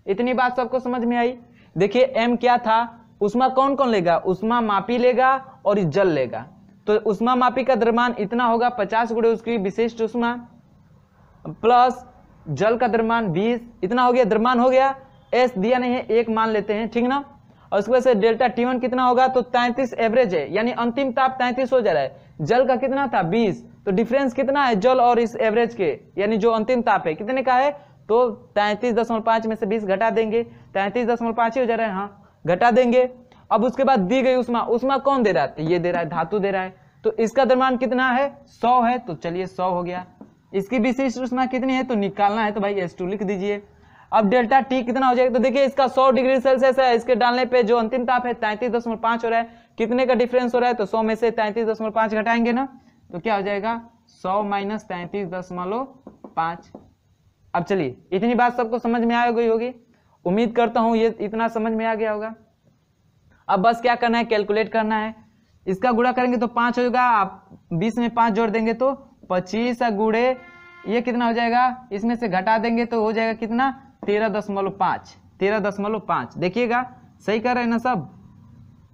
इतनी बात सबको समझ में आई। देखिए M क्या था, ऊष्मा कौन कौन लेगा, ऊष्मा मापी लेगा और जल लेगा। तो ऊष्मा मापी का द्रव्यमान इतना होगा 50 गुणे उसकी विशिष्ट ऊष्मा, प्लस जल का द्रव्यमान 20, इतना हो गया, द्रव्यमान हो गया। S दिया नहीं है 1 मान लेते हैं, ठीक ना। और उसके बाद से डेल्टा T1 कितना होगा, तो 33 एवरेज है, यानी अंतिम ताप 33 हो जा रहा है। जल का कितना था 20, तो डिफरेंस कितना है जल और इस एवरेज के, यानी जो अंतिम ताप है कितने का है, तो 33.5 में से 20 घटा देंगे, 33.5 ही हो जा रहा है, हाँ घटा देंगे। अब उसके बाद दी गई ऊष्मा, ऊष्मा कौन दे रहा है, ये दे रहा है, धातु दे रहा है। तो इसका द्रव्यमान कितना है 100 है, तो चलिए 100 हो गया। इसकी विशिष्ट ऊष्मा कितनी है, तो निकालना है, तो भाई S2 लिख दीजिए। अब डेल्टा T कितना हो जाएगा, तो देखिए इसका 100 डिग्री सेल्सियस है, इसके डालने पे जो अंतिम ताप है 33.5 हो रहा है, कितने का डिफरेंस हो रहा है, तो 100 में से 33.5 घटाएंगे ना, तो क्या हो जाएगा 100 माइनस 33.5। अब चलिए इतनी बात सबको समझ में आ गई होगी, उम्मीद करता हूं ये इतना समझ में आ गया होगा। अब बस क्या करना है, कैलकुलेट करना है। इसका गुणा करेंगे तो 5 होगा, आप 20 में 5 जोड़ देंगे तो 25 गुणे ये कितना हो जाएगा, इसमें से घटा देंगे तो हो जाएगा कितना 13.5। देखिएगा सही कर रहे हैं ना सब,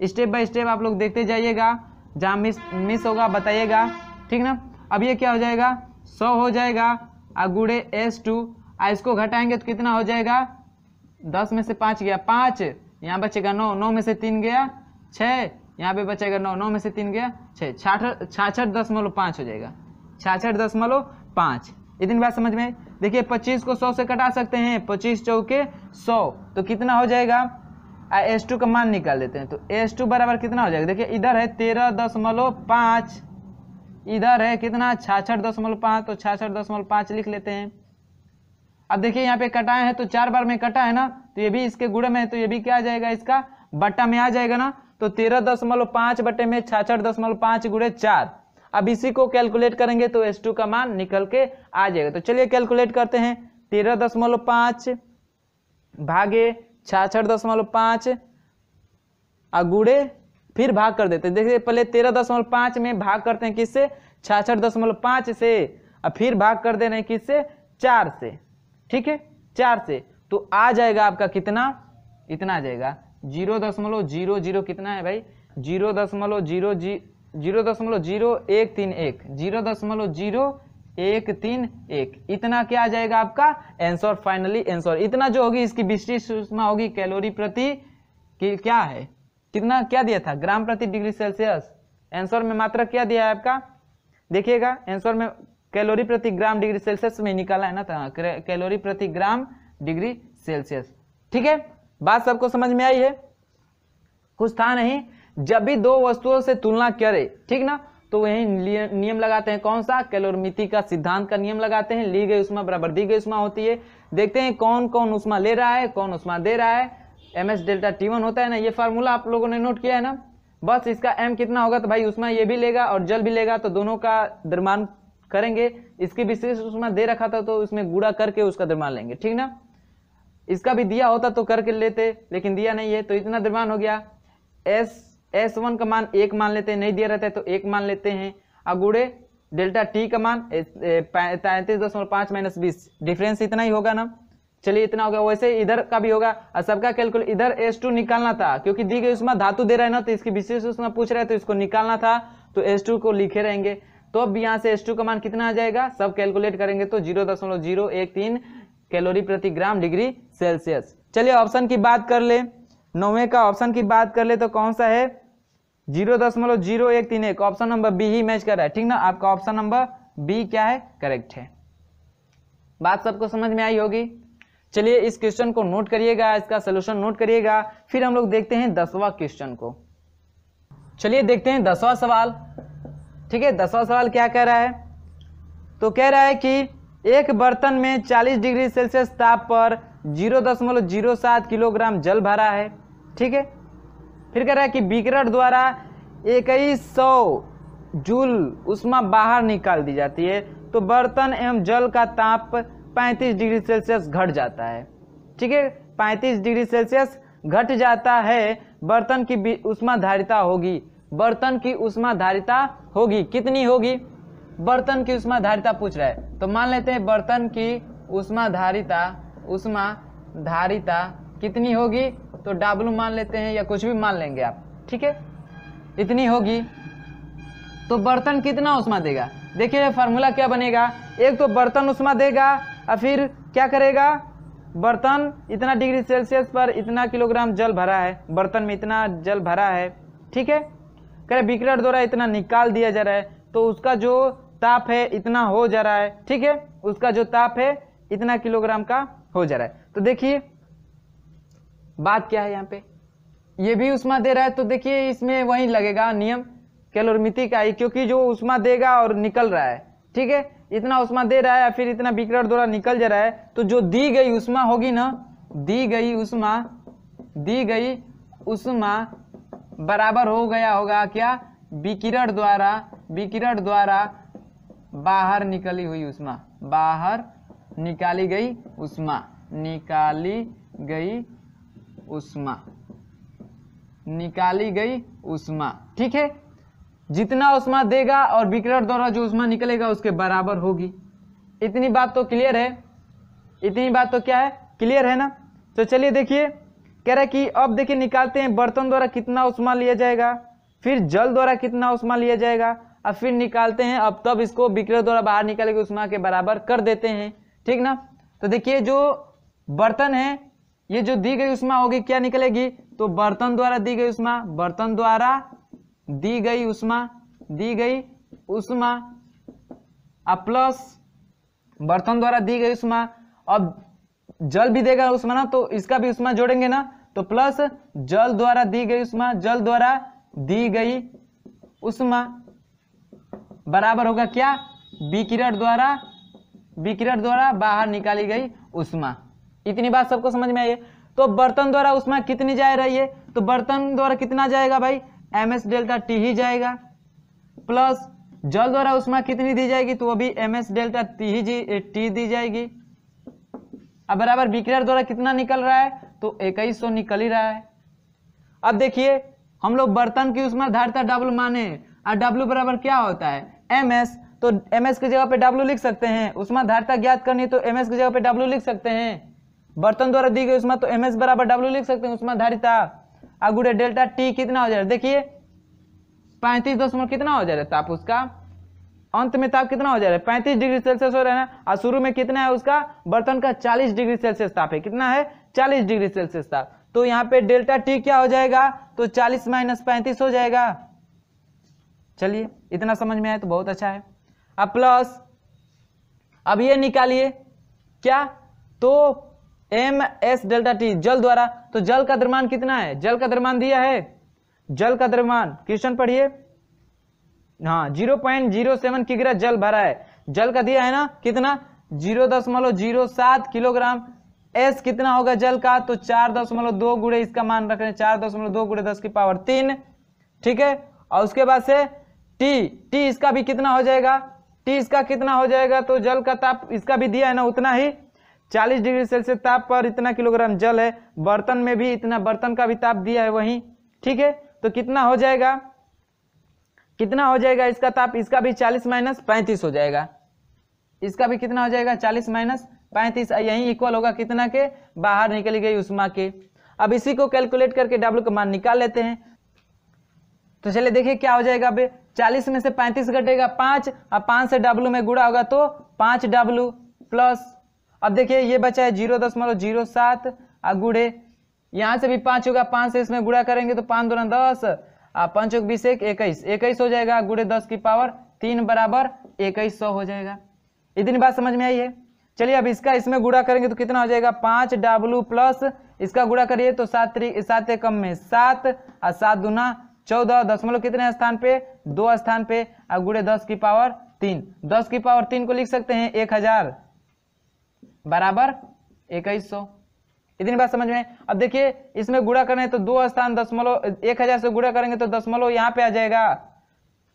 स्टेप बाय स्टेप आप लोग देखते जाइएगा, जहाँ मिस होगा बताइएगा, ठीक ना। अब ये क्या हो जाएगा 100 हो जाएगा, गुणे S2, इसको घटाएंगे तो कितना हो जाएगा, 10 में से 5 गया 5, यहाँ बचेगा 9, 9 में से 3 गया 6, यहाँ पे बचेगा 9, 9 में से 3 गया 6, 66.5 हो जाएगा, 66.5। इतनी बात समझ में। देखिए 25 को 100 से कटा सकते हैं, 25 चौके 100, तो कितना हो जाएगा, S2 का मान निकाल देते हैं। तो S2 बराबर कितना हो जाएगा, देखिए इधर है 13.5, इधर है कितना 66.5, तो 66.5 लिख लेते हैं। अब देखिए यहाँ पे कटाए हैं तो 4 बार में कटा है ना, तो ये भी इसके गुणे में है, तो ये भी क्या आ जाएगा, इसका बट्टा में आ जाएगा ना। तो 13.5 बट्टे में 66.5 गुणे 4। अब इसी को कैलकुलेट करेंगे तो S2 का मान निकल के आ जाएगा। तो चलिए कैलकुलेट करते हैं, 13.5 भागे 66.5 और गुड़े फिर भाग कर देते हैं। देखिए पहले 13.5 में भाग करते हैं किससे, 66.5 से, और फिर भाग कर दे रहे हैं किससे, 4 से। ठीक है, 4 से, तो आ जाएगा आपका कितना, इतना आ जाएगा 0.00 कितना है भाई, 0.0131, 0.0131, इतना क्या आ जाएगा आपका आंसर। फाइनली आंसर इतना जो होगी, इसकी विशिष्ट ऊष्मा होगी कैलोरी प्रति क्या है, कितना क्या दिया था, ग्राम प्रति डिग्री सेल्सियस। आंसर में मात्रक क्या दिया है आपका, देखिएगा आंसर में कैलोरी प्रति ग्राम डिग्री सेल्सियस में निकाला है ना, कैलोरी प्रति ग्राम डिग्री सेल्सियस। ठीक है, बात सबको समझ में आई है, कुछ था नहीं। जब भी दो वस्तुओं से तुलना करे, ठीक ना, तो वही नियम लगाते हैं, कौन सा, कैलोरीमिति का सिद्धांत का नियम लगाते हैं। ली गई उष्मा बराबर दी गई उष्मा होती है। देखते हैं कौन कौन उष्मा ले रहा है, कौन उष्मा दे रहा है। ms डेल्टा T1 होता है ना, ये फार्मूला आप लोगों ने नोट किया है ना। बस इसका m कितना होगा, तो भाई उष्मा ये भी लेगा और जल भी लेगा, तो दोनों का द्रव्यमान करेंगे। इसकी विशिष्ट उष्मा दे रखा था तो इसमें गुणा करके उसका द्रव्यमान लेंगे, ठीक ना। इसका भी दिया होता तो करके लेते, लेकिन दिया नहीं है, तो इतना द्रव्यमान हो गया। S1 का मान 1 मान लेते हैं, नहीं दिया रहता है तो 1 मान लेते हैं। अब गुणे डेल्टा T का मान 33.5 - 20, डिफरेंस इतना ही होगा ना। चलिए इतना हो गया। वैसे इधर का भी होगा, और सबका कैलकुलेट, इधर S2 निकालना था क्योंकि दी गई उष्मा धातु दे रहा है ना, तो इसकी विशेष उष्मा पूछ रहा है तो इसको निकालना था, तो S2 को लिखे रहेंगे। तो अब यहाँ से S2 का मान कितना आ जाएगा, सब कैलकुलेट करेंगे तो 0.013 कैलोरी प्रति ग्राम डिग्री सेल्सियस। चलिए ऑप्शन की बात कर ले, 9वें का ऑप्शन की बात कर ले तो कौन सा है, 0.0131। ऑप्शन नंबर बी ही मैच कर रहा है, ठीक ना। आपका ऑप्शन नंबर बी क्या है, करेक्ट है। बात सबको समझ में आई होगी। चलिए इस क्वेश्चन को नोट करिएगा, इसका सोल्यूशन नोट करिएगा। फिर हम लोग देखते हैं 10वां क्वेश्चन को। चलिए देखते हैं 10वां सवाल। ठीक है, 10वां सवाल क्या कह रहा है, तो कह रहा है कि एक बर्तन में 40 डिग्री सेल्सियस ताप पर 0.07 किलोग्राम जल भरा है। ठीक है, फिर कह रहा है कि बीकरर द्वारा 2100 जूल उष्मा बाहर निकाल दी जाती है, तो बर्तन एवं जल का ताप 35 डिग्री सेल्सियस घट जाता है। ठीक है, 35 डिग्री सेल्सियस घट जाता है, बर्तन की उष्मा धारिता होगी। बर्तन की उष्मा धारिता होगी, कितनी होगी, बर्तन की उष्मा धारिता पूछ रहा है, तो मान लेते हैं बर्तन की उष्मा धारिता कितनी होगी, तो W मान लेते हैं या कुछ भी मान लेंगे आप। ठीक है, इतनी होगी, तो बर्तन कितना उष्मा देगा। देखिए फार्मूला क्या बनेगा, एक तो बर्तन उष्मा देगा और फिर क्या करेगा, बर्तन इतना डिग्री सेल्सियस पर इतना किलोग्राम जल भरा है, बर्तन में इतना जल भरा है। ठीक है, कह बीकरर द्वारा इतना निकाल दिया जा रहा है, तो उसका जो ताप है इतना हो जा रहा है। ठीक है, उसका जो ताप है इतना किलोग्राम का हो जा रहा है। तो देखिए बात क्या है, यहाँ पे ये भी उष्मा दे रहा है, तो देखिए इसमें वही लगेगा नियम कैलोरीमिति का ही, क्योंकि जो उष्मा देगा और निकल रहा है, ठीक है, इतना उष्मा दे रहा है फिर इतना बीकरर द्वारा निकल जा रहा है, तो जो दी गई उष्मा होगी ना, दी गई उष्मा बराबर हो गया होगा क्या, बीकरर द्वारा बाहर निकली हुई उष्मा, बाहर निकाली गई उष्मा। ठीक है, जितना उष्मा देगा और बीकरर द्वारा जो उष्मा निकलेगा उसके बराबर होगी। इतनी बात तो क्लियर है, इतनी बात तो क्या है, क्लियर है ना। तो चलिए देखिए, कह रहा है कि अब देखिए निकालते हैं बर्तन द्वारा कितना उष्मा लिया जाएगा, फिर जल द्वारा कितना उष्मा लिया जाएगा, और फिर निकालते हैं अब तब इसको बीकरर द्वारा बाहर निकाले गई उष्मा के बराबर कर देते हैं। ठीक ना, तो देखिए जो बर्तन है, ये जो दी गई उष्मा होगी क्या निकलेगी, तो बर्तन द्वारा दी गई उष्मा, बर्तन द्वारा दी गई उष्मा प्लस बर्तन द्वारा दी गई उष्मा, अब जल भी देगा उष्मा ना, तो इसका भी उष्मा जोड़ेंगे ना, तो प्लस जल द्वारा दी गई उष्मा बराबर होगा क्या, बीकरर द्वारा बाहर निकाली गई उष्मा। इतनी बात सबको समझ में आई है। तो बर्तन द्वारा उष्मा कितनी जा रही है, तो बर्तन द्वारा कितना जाएगा भाई, ms डेल्टा T ही जाएगा, प्लस जल द्वारा उष्मा कितनी दी जाएगी, तो वो भी ms डेल्टा T दी जाएगी। अब बराबर बीकरर द्वारा कितना निकल रहा है, तो 2100 निकल ही रहा है। अब देखिए हम लोग बर्तन की उष्मा धारिता W माने, और W बराबर क्या होता है ms, तो ms की जगह पे W लिख सकते हैं। उष्मा धारिता ज्ञात करनी तो ms की जगह पे W लिख सकते हैं। बर्तन द्वारा दी गई उष्मा तो ms बराबर W लिख सकते हैं उष्मा धारिता। अगुड़े डेल्टा T कितना हो जाएगा, देखिए 35 कितना हो जाएगा ताप, उसका अंत में ताप कितना हो जा रहा है 35 डिग्री सेल्सियस हो रहा है ना, और शुरू में कितना है उसका बर्तन का 40 डिग्री सेल्सियस ताप है, कितना है 40 डिग्री सेल्सियस ताप। तो यहाँ पे डेल्टा टी क्या हो जाएगा, तो 40 - 35 हो जाएगा। चलिए इतना समझ में आया तो बहुत अच्छा है। अब प्लस, अब ये निकालिए क्या, तो ms डेल्टा टी जल द्वारा, तो जल का द्रव्यमान कितना है, जल का द्रव्यमान दिया है, जल का द्रव्यमान क्वेश्चन पढ़िए, हाँ 0.07 किग्रा जल भरा है, जल का दिया है ना कितना 0.07 किलोग्राम। एस कितना होगा जल का, तो 4.2 गुणे इसका मान रख रहे हैं 4.2 गुणे 10 की पावर 3, ठीक है। और उसके बाद से टी इसका भी कितना हो जाएगा, टी इसका कितना हो जाएगा, तो जल का ताप इसका भी दिया है ना उतना ही 40 डिग्री सेल्सियस ताप पर इतना किलोग्राम जल है, बर्तन में भी इतना, बर्तन का भी ताप दिया है वही, ठीक है। तो कितना हो जाएगा, कितना हो जाएगा इसका ताप, इसका भी 40 - 35 हो जाएगा, इसका भी कितना हो जाएगा 40 - 35, यही इक्वल होगा कितना के, बाहर निकली गई उष्मा के। अब इसी को कैलकुलेट करके W का मान निकाल लेते हैं। तो चलिए देखिए क्या हो जाएगा, अब 40 में से 35 घटेगा 5, और 5 से W में गुणा होगा तो 5W प्लस, अब देखिए ये बचा है 0.07 और गुणे, यहाँ से भी 5 होगा, 5 से इसमें गुणा करेंगे तो 5 दूना 10, 5 × 20 = 21 हो जाएगा, गुणे 10 की पावर 3 बराबर 2100 हो जाएगा। इतनी बात समझ में आई है। चलिए अब इसका इसमें गुणा करेंगे तो कितना हो जाएगा 5W प्लस इसका गुणा करिए तो 7 एकम में 7 और 7 दूना 14, दशमलव कितने स्थान पे 2 स्थान पे, और गुणे 10 की पावर 3, 10 की पावर 3 को लिख सकते हैं 1000 बराबर 2100। इतनी बात समझ में। अब देखिए इसमें गुणा करें तो 2 स्थान दशमलव 1000 से गुणा करेंगे तो दशमलव यहाँ पे आ जाएगा,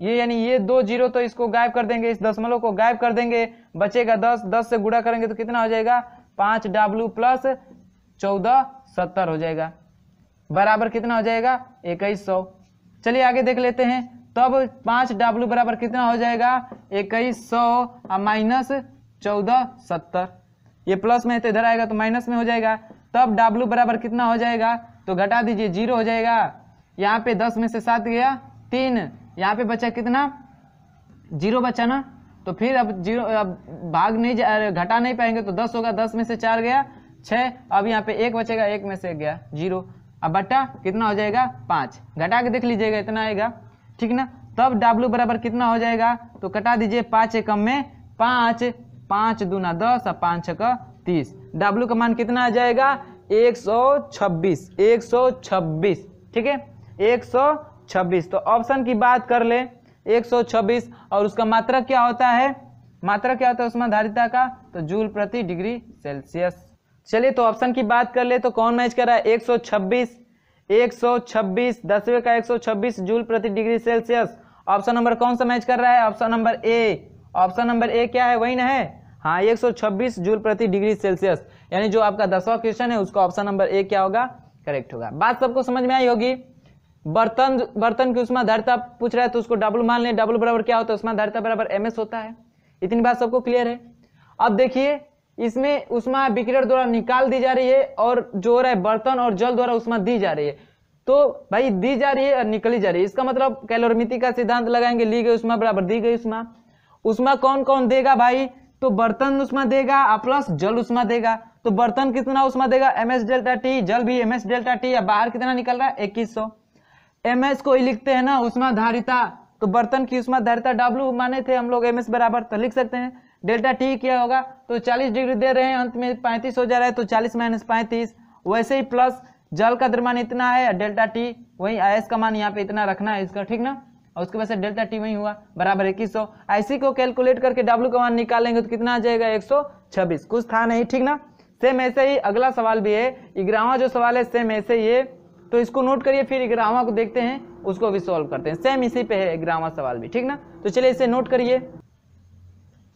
ये यानी ये 2 0 तो इसको गायब कर देंगे, इस दशमलव को गायब कर देंगे, बचेगा 10, 10 से गुणा करेंगे तो कितना हो जाएगा 5W प्लस 14 70 हो जाएगा, बराबर कितना हो जाएगा 2100। चलिए आगे देख लेते हैं। तब 5W बराबर कितना हो जाएगा 2100 माइनस 14 70, ये प्लस में तो इधर आएगा तो माइनस में हो जाएगा। तब W बराबर कितना हो जाएगा, तो घटा दीजिए 0 हो जाएगा, यहाँ पे 10 में से 7 गया 3, यहाँ पे बचा कितना 0 बचा ना, तो फिर अब 0 अब भाग नहीं घटा नहीं पाएंगे तो 10 होगा, 10 में से 4 गया 6, अब यहाँ पे 1 बचेगा, 1 में से गया 0, अब बट्टा कितना हो जाएगा 5, घटा के देख लीजिएगा इतना आएगा, ठीक ना। तब W बराबर कितना हो जाएगा, तो कटा दीजिए 5 एकम में 5, 5 दूना 10 और 5 छक्का 30, W का मान कितना आ जाएगा 126, 126, ठीक है 126। तो ऑप्शन की बात कर ले 126, और उसका मात्रक क्या होता है, मात्रक क्या होता है उसमें धारिता का, तो जूल प्रति डिग्री सेल्सियस। चलिए तो ऑप्शन की बात कर ले तो कौन मैच कर रहा है 126, 126 10वें का 126 जूल प्रति डिग्री सेल्सियस। ऑप्शन नंबर कौन सा मैच कर रहा है, option number A, option number A क्या है वही ना है, हाँ 126 जूल प्रति डिग्री सेल्सियस, यानी जो आपका 10वां क्वेश्चन है उसका ऑप्शन नंबर ए क्या होगा, करेक्ट होगा। बात सबको समझ में आई होगी। बर्तन की उष्मा धारिता पूछ रहा है तो उसको W मान लें, W बराबर क्या होता है उष्मा धारिता बराबर ms होता है। इतनी बात सबको क्लियर है। अब देखिए इसमें उष्मा विकिरण द्वारा निकाल दी जा रही है और जो हो रहा है बर्तन और जल द्वारा उष्मा दी जा रही है, तो भाई दी जा रही है और निकली जा रही है, इसका मतलब कैलोरीमिति का सिद्धांत लगाएंगे, ली गई उष्मा बराबर दी गई उष्मा। उष्मा कौन कौन देगा भाई, तो बर्तन उष्मा देगा प्लस जल उष्मा देगा। तो बर्तन कितना उष्मा देगा ms डेल्टा टी, जल भी ms डेल्टा टी, या बाहर कितना निकल रहा है 2100। ms को ही लिखते हैं ना उष्मा धारिता, तो बर्तन की उष्मा धारिता W माने थे हम लोग ms बराबर, तो लिख सकते हैं डेल्टा टी क्या होगा, तो 40 डिग्री दे रहे हैं, अंत में 35 हो जा रहा है तो 40 - 35, वैसे ही प्लस जल का द्रव्यमान इतना है, डेल्टा टी वही आयस का मान यहाँ पे इतना रखना है इसका, ठीक ना, और उसके बाद से डेल्टा टी वही हुआ बराबर 2100। ऐसी को कैलकुलेट करके W का मान निकालेंगे तो कितना आ जाएगा 126, कुछ था नहीं, ठीक ना। सेम ऐसे ही अगला सवाल भी है, 11वां जो सवाल है सेम ऐसे ही है, तो इसको नोट करिए, फिर 11वां को देखते हैं उसको भी सॉल्व करते हैं, सेम इसी पे है 11वां सवाल भी, ठीक ना। तो चलिए इसे नोट करिए।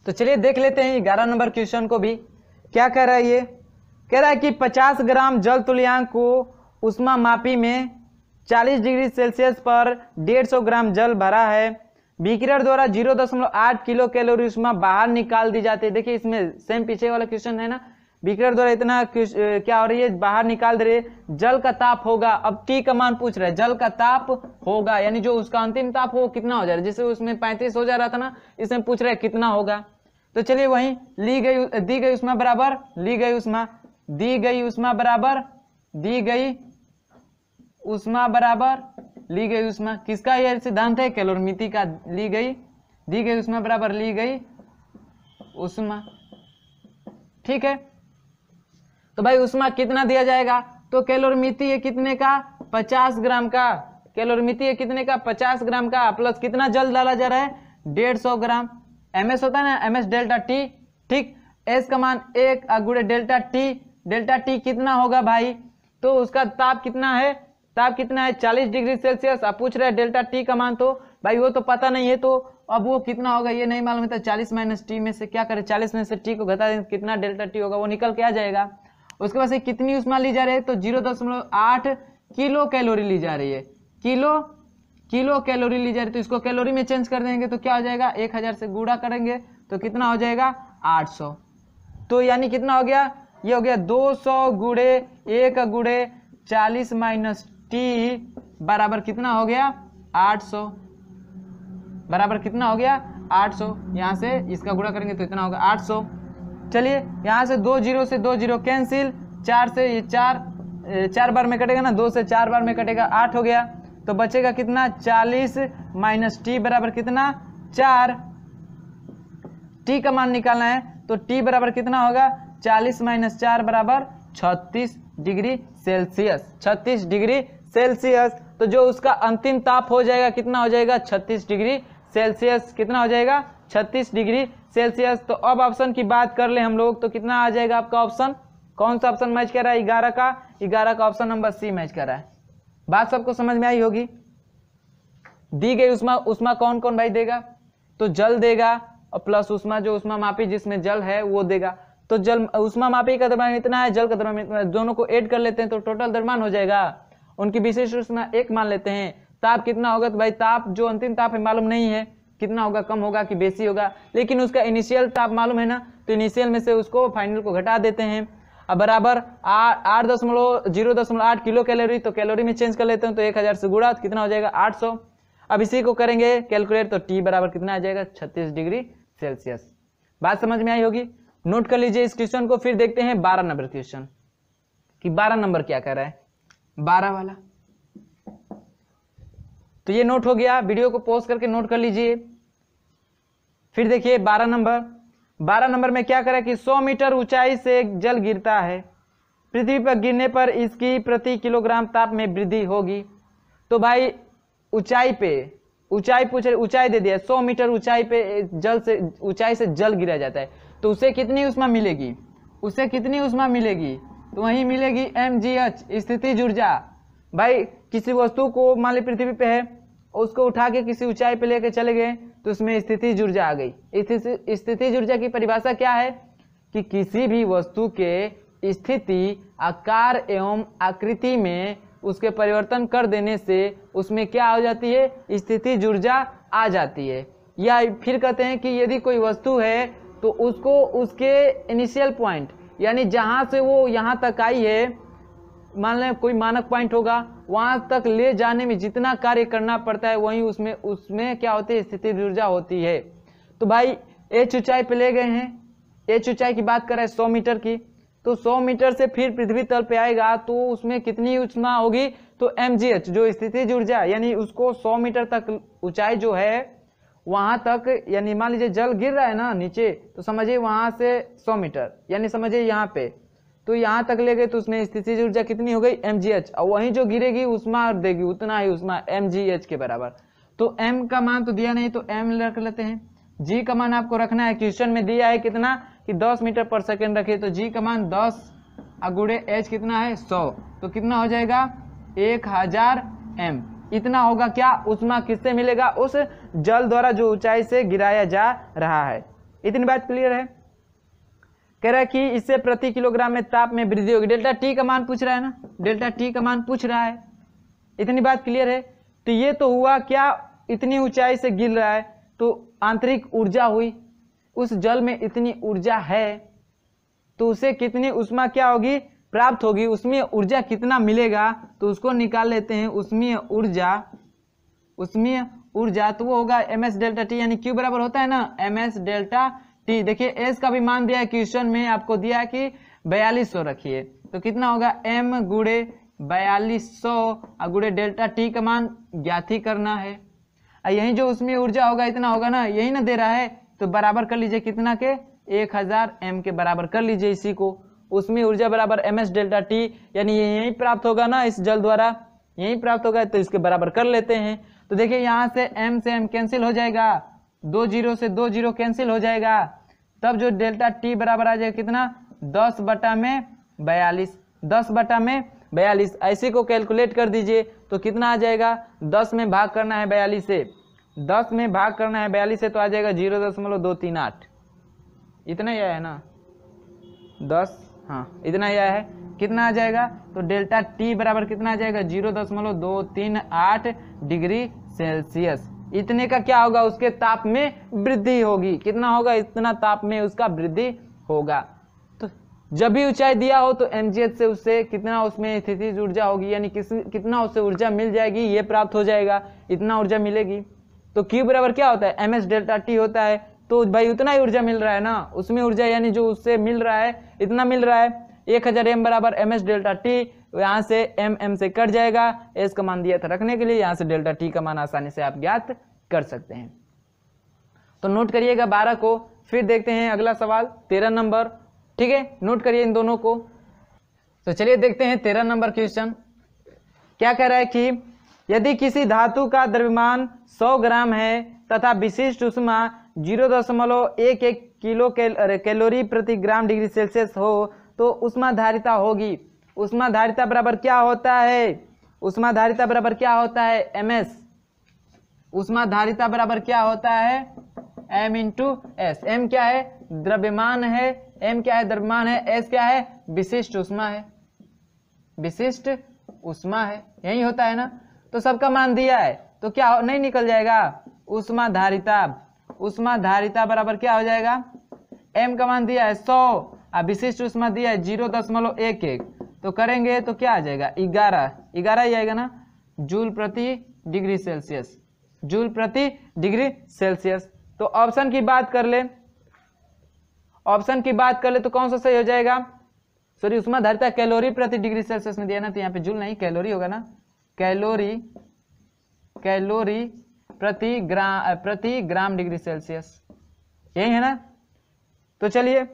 तो चलिए देख लेते हैं 11 नंबर क्वेश्चन को भी, क्या कह रहा है ये, कह रहा है कि 50 ग्राम जल तुल्यांक को उष्मा मापी में 40 डिग्री सेल्सियस पर 150 ग्राम जल भरा है। विकिरण द्वारा 0.8 किलो कैलोरी ऊष्मा बाहर निकाल दी जाती है। देखिए इसमें सेम पीछे वाला क्वेश्चन है ना, विकिरण द्वारा इतना क्या हो रही है, बाहर निकाल दे रही है। जल का ताप होगा, अब टी का मान पूछ रहा है, जल का ताप होगा यानी जो उसका अंतिम ताप हो कितना हो जा रहा है, जैसे उसमें 35 हो जा रहा था ना, इसमें पूछ रहा है कितना होगा। तो चलिए वहीं दी गई उष्मा बराबर दी गई उष्मा बराबर ली गई उष्मा, किसका यह सिद्धांत है, कैलोरीमिति का। दी गई उष्मा बराबर ली गई उष्मा, ठीक है। तो भाई उष्मा कितना दिया जाएगा, तो कैलोरीमिति है कितने का, 50 ग्राम का। कैलोरीमिति है कितने का, 50 ग्राम का, प्लस कितना जल डाला जा रहा है, 150 ग्राम। ms होता है ना, ms डेल्टा टी, ठीक। s का मान 1 गुणे डेल्टा टी कितना होगा भाई, तो उसका ताप कितना है, 40 डिग्री सेल्सियस। आप पूछ रहे हैं डेल्टा टी का मान, तो भाई वो तो पता नहीं है, तो अब वो कितना होगा ये नहीं मालूम है, तो 40 माइनस टी में से क्या करें, 40 में से टी को घटा दें, कितना डेल्टा टी होगा वो निकल के आ जाएगा। उसके बाद से कितनी उष्मा ली जा रही है, तो 0.8 किलो कैलोरी ली जा रही है, किलो कैलोरी ली जा रही है। तो इसको कैलोरी में चेंज कर देंगे तो क्या हो जाएगा, 1000 से गुणा करेंगे तो कितना हो जाएगा, 800। तो यानी कितना हो गया, ये हो गया 200 गुणे 1 गुणे 40 माइनस टी बराबर कितना हो गया, 800 बराबर कितना हो गया, 800। यहाँ से इसका गुणा करेंगे तो इतना होगा 800। चलिए यहाँ से 2 जीरो से 2 जीरो कैंसिल, 4 से ये 4 बार में कटेगा ना, 2 से 4 बार में कटेगा, 8 हो गया। तो बचेगा कितना, 40 माइनस टी बराबर कितना, 4। टी का मान निकालना है, तो टी बराबर कितना होगा, 40 माइनस 4 बराबर 36 डिग्री सेल्सियस, 36 डिग्री सेल्सियस। तो जो उसका अंतिम ताप हो जाएगा कितना हो जाएगा, 36 डिग्री सेल्सियस। कितना हो जाएगा, 36 डिग्री सेल्सियस। तो अब ऑप्शन की बात कर ले हम लोग, तो कितना आ जाएगा आपका ऑप्शन, कौन सा ऑप्शन मैच कर रहा है, 11 का ऑप्शन नंबर सी मैच कर रहा है। बात सबको समझ में आई होगी। दी गई उष्मा कौन कौन भाई देगा, तो जल देगा और प्लस उष्मा जो उष्मा मापी जिसमें जल है वो देगा। तो जल उष्मा मापी का द्रव्यमान इतना है, जल का द्रव्यमान इतना है, दोनों को ऐड कर लेते हैं तो टोटल द्रव्यमान हो जाएगा। उनकी विशेष उष्मा 1 मान लेते हैं। ताप कितना होगा, तो भाई ताप जो अंतिम ताप है मालूम नहीं है कितना होगा, कम होगा कि बेसी होगा, लेकिन उसका इनिशियल ताप मालूम है ना, तो इनिशियल में से उसको फाइनल को घटा देते हैं। अब बराबर 0.8 किलो कैलोरी, तो कैलोरी में चेंज कर लेते हैं तो 1000 से गुणा तो कितना हो जाएगा, 800। अब इसी को करेंगे कैलकुलेट, तो टी बराबर कितना आ जाएगा, 36 डिग्री सेल्सियस। बात समझ में आई होगी, नोट कर लीजिए इस क्वेश्चन को। फिर देखते हैं 12 नंबर क्वेश्चन कि 12 नंबर क्या कर रहा है, 12 वाला। तो ये नोट हो गया, वीडियो को पॉज करके नोट कर लीजिए। फिर देखिए 12 नंबर में क्या करें कि 100 मीटर ऊंचाई से जल गिरता है, पृथ्वी पर गिरने पर इसकी प्रति किलोग्राम ताप में वृद्धि होगी। तो भाई ऊंचाई पूछ रहे, ऊंचाई दे दिया, 100 मीटर ऊंचाई पे ऊंचाई से जल गिरा जाता है, तो उसे कितनी उष्मा मिलेगी, तो वही मिलेगी mgh, स्थितिज ऊर्जा। भाई किसी वस्तु को मान ली पृथ्वी पे है, उसको उठा के किसी ऊंचाई पे लेके चले गए तो उसमें स्थितिज ऊर्जा आ गई। स्थितिज ऊर्जा की परिभाषा क्या है कि किसी भी वस्तु के स्थिति, आकार एवं आकृति में उसके परिवर्तन कर देने से उसमें क्या हो जाती है, स्थितिज ऊर्जा आ जाती है। या फिर कहते हैं कि यदि कोई वस्तु है तो उसको उसके इनिशियल पॉइंट यानी जहां से वो यहाँ तक आई है, मान लें कोई मानक पॉइंट होगा, वहां तक ले जाने में जितना कार्य करना पड़ता है वहीं उसमें क्या होती है, स्थितिज ऊर्जा होती है। तो भाई h ऊंचाई पे ले गए हैं, h ऊंचाई की बात कर रहे हैं 100 मीटर की, तो 100 मीटर से फिर पृथ्वी तल पे आएगा तो उसमें कितनी उष्मा होगी, तो mgh जो स्थितिज ऊर्जा, यानी उसको 100 मीटर तक ऊंचाई जो है वहां तक, यानी मान लीजिए जल गिर रहा है ना नीचे, तो समझिए वहां से 100 मीटर यानी समझिए यहाँ पे, तो यहाँ तक ले गए तो उसमें स्थितिज ऊर्जा कितनी हो गई, mgh, और वहीं जो गिरेगी उष्मा देगी उतना ही उष्मा mgh के बराबर। तो m का मान तो दिया नहीं तो m रख लेते हैं, g का मान आपको रखना है, क्वेश्चन में दिया है कितना कि 10 मीटर पर सेकेंड रखिए, तो g का मान 10 गुणे h कितना है 100, तो कितना हो जाएगा 1000 m। इतना होगा क्या, उष्मा किससे मिलेगा, उस जल द्वारा जो ऊंचाई से गिराया जा रहा है। इतनी बात क्लियर है। कह रहा है कि इससे प्रति किलोग्राम में ताप में वृद्धि होगी। डेल्टा टी का मान पूछ रहा है ना, डेल्टा टी का मान पूछ रहा है, इतनी बात क्लियर है। तो ये तो हुआ क्या, इतनी ऊंचाई से गिर रहा है तो आंतरिक ऊर्जा हुई, उस जल में इतनी ऊर्जा है तो उसे कितनी ऊष्मा क्या होगी, प्राप्त होगी, उसमें ऊर्जा कितना मिलेगा तो उसको निकाल लेते हैं। उसमें ऊर्जा तो वो होगा ms डेल्टा टी, यानी Q बराबर होता है ना ms डेल्टा टी। देखिए S का भी मान दिया है, क्वेश्चन में आपको दिया है कि 4200 रखिए, तो कितना होगा m गुणे 4200 गुणे डेल्टा टी का मान ज्ञात ही करना है। यही जो उसमें ऊर्जा होगा इतना होगा ना, यही ना दे रहा है, तो बराबर कर लीजिए कितना के 1000 m के बराबर कर लीजिए इसी को। उसमें ऊर्जा बराबर ms डेल्टा टी, यानी ये यही प्राप्त होगा ना, इस जल द्वारा यही प्राप्त होगा, तो इसके बराबर कर लेते हैं। तो देखिए यहाँ से m कैंसिल हो जाएगा, 2 0 से 2 0 कैंसिल हो जाएगा, तब जो डेल्टा टी बराबर आ जाएगा कितना 10/42, 10/42। ऐसे को कैलकुलेट कर दीजिए तो कितना आ जाएगा, 10 में भाग करना है 42 से, 10 में भाग करना है 42 से, तो आ जाएगा 0.238। इतना ही आया है ना 10, हाँ इतना ही आया है। कितना आ जाएगा तो डेल्टा टी बराबर कितना आ जाएगा 0.238 डिग्री सेल्सियस। इतने का क्या होगा, उसके ताप में वृद्धि होगी। कितना होगा, इतना ताप में उसका वृद्धि होगा। तो जब भी ऊंचाई दिया हो तो mgh से उससे कितना उसमें स्थितिज ऊर्जा होगी, यानी कितना उससे ऊर्जा मिल जाएगी, ये प्राप्त हो जाएगा, इतना ऊर्जा मिलेगी। तो Q बराबर क्या होता है ms डेल्टा टी होता है, तो भाई उतना ही ऊर्जा मिल रहा है ना, उसमें ऊर्जा यानी जो उससे मिल रहा है इतना मिल रहा है। 1000 m बराबर ms डेल्टा टी, यहाँ से m से कट जाएगा, s का मान दिया था रखने के लिए, यहाँ से डेल्टा टी का मान आसानी से आप ज्ञात कर सकते हैं। तो नोट करिएगा 12 को। फिर देखते हैं अगला सवाल 13 नंबर, ठीक है, नोट करिए इन दोनों को। तो चलिए देखते हैं 13 नंबर क्वेश्चन क्या कह रहा है कि यदि किसी धातु का द्रव्यमान 100 ग्राम है तथा विशिष्ट ऊष्मा 0.11 किलो कैलोरी प्रति ग्राम डिग्री सेल्सियस हो तो ऊष्मा धारिता होगी। ऊष्मा धारिता बराबर क्या होता है, ऊष्मा धारिता बराबर क्या होता है ms, ऊष्मा धारिता बराबर क्या होता है m इंटू s। m क्या है, द्रव्यमान है, m क्या है, द्रव्यमान है, s क्या है, विशिष्ट ऊष्मा है, विशिष्ट ऊष्मा है, यही होता है ना। तो सबका मान दिया है तो क्या नहीं निकल जाएगा, ऊष्मा धारिता, ऊष्मा धारिता बराबर क्या हो जाएगा, m का मान दिया है 100 और विशिष्ट ऊष्मा दिया है 0.11, तो करेंगे तो क्या आ जाएगा 11 ही आएगा ना, जूल प्रति डिग्री सेल्सियस, जूल प्रति डिग्री सेल्सियस। तो ऑप्शन की बात कर ले, ऑप्शन की बात कर ले तो कौन सा सही हो जाएगा, सॉरी ऊष्मा धारिता कैलोरी प्रति डिग्री सेल्सियस में दिया ना, तो यहाँ पे जूल नहीं कैलोरी होगा ना, कैलोरी, कैलोरी प्रति ग्राम डिग्री सेल्सियस, यही है ना। तो चलिए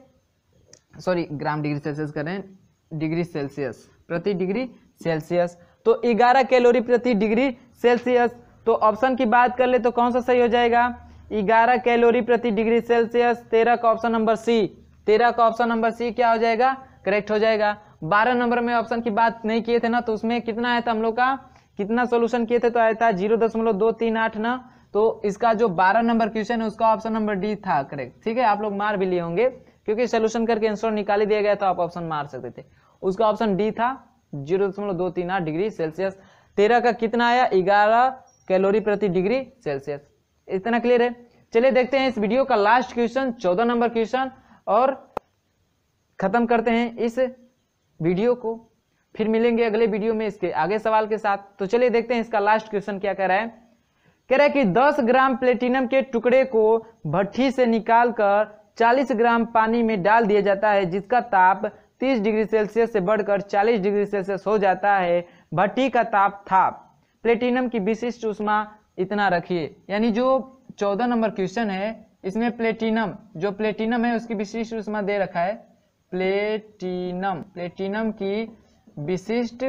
सॉरी ग्राम डिग्री सेल्सियस करें, डिग्री सेल्सियस प्रति डिग्री सेल्सियस, तो 11 कैलोरी प्रति डिग्री सेल्सियस। तो ऑप्शन की बात कर ले तो कौन सा सही हो जाएगा, 11 कैलोरी प्रति डिग्री सेल्सियस। 13 का ऑप्शन नंबर सी, 13 का ऑप्शन नंबर सी क्या हो जाएगा, करेक्ट हो जाएगा। 12 नंबर में ऑप्शन की बात नहीं किए थे ना, तो उसमें कितना आया था हम लोग का, कितना सोल्यूशन किए थे तो आया था 0.238 ना। तो इसका जो 12 नंबर क्वेश्चन है उसका ऑप्शन नंबर डी था करेक्ट, ठीक है। आप लोग मार भी लिए होंगे क्योंकि सोल्यूशन करके आंसर निकाल दिया गया, तो आप ऑप्शन मार सकते थे। उसका ऑप्शन डी था 0.238 डिग्री सेल्सियस। 13 का कितना आया, 11 कैलोरी प्रति डिग्री सेल्सियस। इतना क्लियर है। चलिए देखते हैं इस वीडियो का लास्ट क्वेश्चन, 14 नंबर क्वेश्चन, और खत्म करते हैं इस वीडियो को। फिर मिलेंगे अगले वीडियो में इसके आगे सवाल के साथ। तो चलिए देखते हैं इसका लास्ट क्वेश्चन क्या कह रहा है। कह रहा है कि 10 ग्राम प्लेटिनम के टुकड़े को भट्ठी से निकालकर 40 ग्राम पानी में डाल दिया जाता है, जिसका ताप 30 डिग्री सेल्सियस से बढ़कर 40 डिग्री सेल्सियस हो जाता है। भट्ठी का ताप था, प्लेटिनम की विशिष्ट ऊष्मा इतना रखिए। यानी जो 14 नंबर क्वेश्चन है इसमें प्लेटिनम, जो प्लेटिनम है उसकी विशिष्ट ऊष्मा दे रखा है, प्लेटिनम, प्लेटिनम की विशिष्ट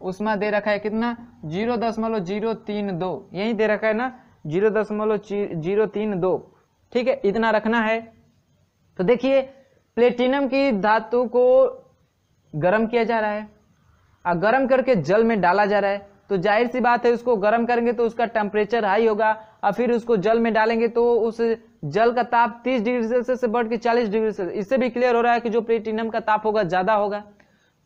ऊष्मा दे रखा है कितना, 0.032, यही दे रखा है ना 0.032, ठीक है, इतना रखना है। तो देखिए प्लेटिनम की धातु को गर्म किया जा रहा है और गर्म करके जल में डाला जा रहा है, तो जाहिर सी बात है उसको गर्म करेंगे तो उसका टेम्परेचर हाई होगा और फिर उसको जल में डालेंगे तो उस जल का ताप 30 डिग्री सेल्सियस से बढ़ के 40 डिग्री सेल्सियस। इससे भी क्लियर हो रहा है कि जो प्लेटिनम का ताप होगा ज्यादा होगा,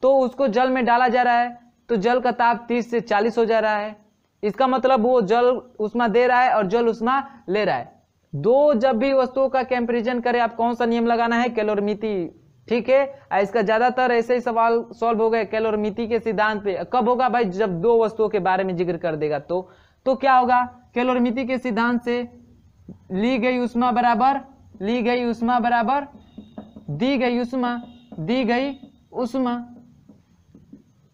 तो उसको जल में डाला जा रहा है। तो जल का ताप 30 से 40 हो जा रहा है। इसका मतलब वो जल उष्मा दे रहा है और जल उष्मा ले रहा है। दो जब भी वस्तुओं का कंपैरिजन करें, आप कौन सा नियम लगाना है? कैलोरीमिति। ठीक है, इसका ज्यादातर ऐसे ही सवाल सॉल्व हो गए कैलोरीमिति के सिद्धांत पे। कब होगा भाई? जब दो वस्तुओं के बारे में जिक्र कर देगा तो क्या होगा? कैलोरीमिति के सिद्धांत से ली गई ऊष्मा बराबर दी गई ऊष्मा।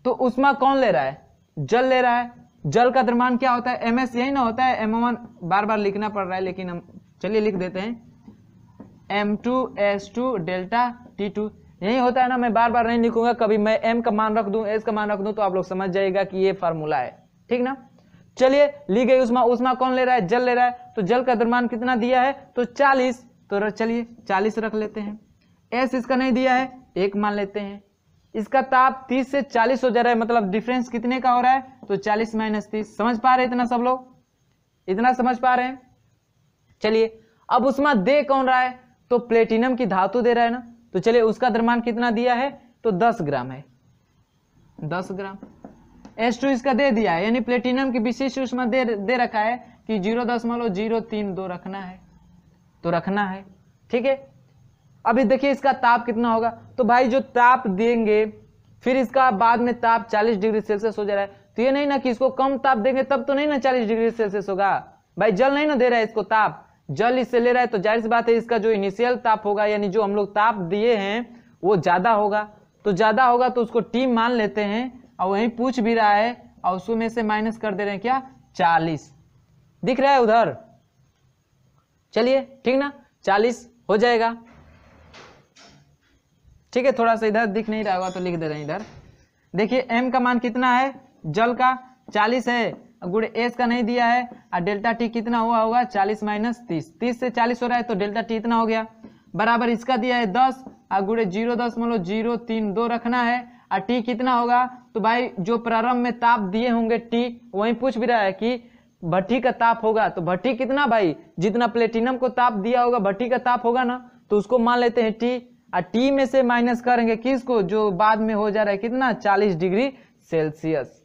तो ऊष्मा कौन ले रहा है? जल ले रहा है। जल का द्रव्यमान क्या होता है? ms, यही ना होता है। m1 बार बार लिखना पड़ रहा है, लेकिन हम चलिए लिख देते हैं m2s2 डेल्टा T2, यही होता है ना। मैं बार बार नहीं लिखूंगा, कभी मैं m का मान रख दूं, s का मान रख दूं, तो आप लोग समझ जाइएगा कि ये फार्मूला है। ठीक ना। चलिए, ली गई ऊष्मा कौन ले रहा है? जल ले रहा है। तो जल का द्रव्यमान कितना दिया है? तो 40। तो चलिए 40 रख लेते हैं। s इसका नहीं दिया है, 1 मान लेते हैं। इसका ताप 30 से 40 हो जा रहा है, मतलब डिफरेंस कितने का हो रहा है? तो 40 - 30। समझ पा रहे हैं इतना सब लोग? इतना समझ पा रहे हैं? चलिए, अब ऊष्मा दे कौन रहा है? तो प्लेटिनम की धातु दे रहा है ना। तो चलिए, उसका द्रव्यमान कितना दिया है? तो 10 ग्राम है, 10 ग्राम। S2 इसका दे दिया है, यानी प्लेटिनम की विशिष्ट ऊष्मा दे रखा है कि 0.032 रखना है, तो रखना है। ठीक है। अभी देखिए इसका ताप कितना होगा। तो भाई जो ताप देंगे, फिर इसका बाद में ताप 40 डिग्री सेल्सियस हो जा रहा है। तो ये नहीं ना कि इसको कम ताप देंगे तब तो नहीं ना 40 डिग्री सेल्सियस होगा। भाई जल नहीं ना दे रहा है इसको ताप, जल इससे ले रहा है, तो जाहिर सी बात है इसका जो इनिशियल ताप होगा, यानी जो हम लोग ताप दिए हैं वो ज्यादा होगा। तो ज्यादा होगा तो उसको T मान लेते हैं, और वहीं पूछ भी रहा है और उसमें से माइनस कर दे रहे हैं क्या? 40 दिख रहा है उधर। चलिए ठीक ना, 40 हो जाएगा। ठीक है, थोड़ा सा इधर दिख नहीं रहा होगा तो लिख दे रहे हैं इधर। देखिए m का मान कितना है? जल का 40 है, गुणे s का नहीं दिया है, और डेल्टा T कितना हुआ होगा? 40 - 30। 30 से 40 हो रहा है तो डेल्टा T इतना हो गया, बराबर इसका दिया है 10, और गुणे 0.032 रखना है, और T कितना होगा? तो भाई जो प्रारंभ में ताप दिए होंगे T, वहीं पूछ भी रहा है कि भट्टी का ताप होगा, तो भट्टी कितना भाई? जितना प्लेटिनम को ताप दिया होगा भट्टी का ताप होगा ना, तो उसको मान लेते हैं T, और T में से माइनस करेंगे किसको? जो बाद में हो जा रहा है कितना? 40 डिग्री सेल्सियस।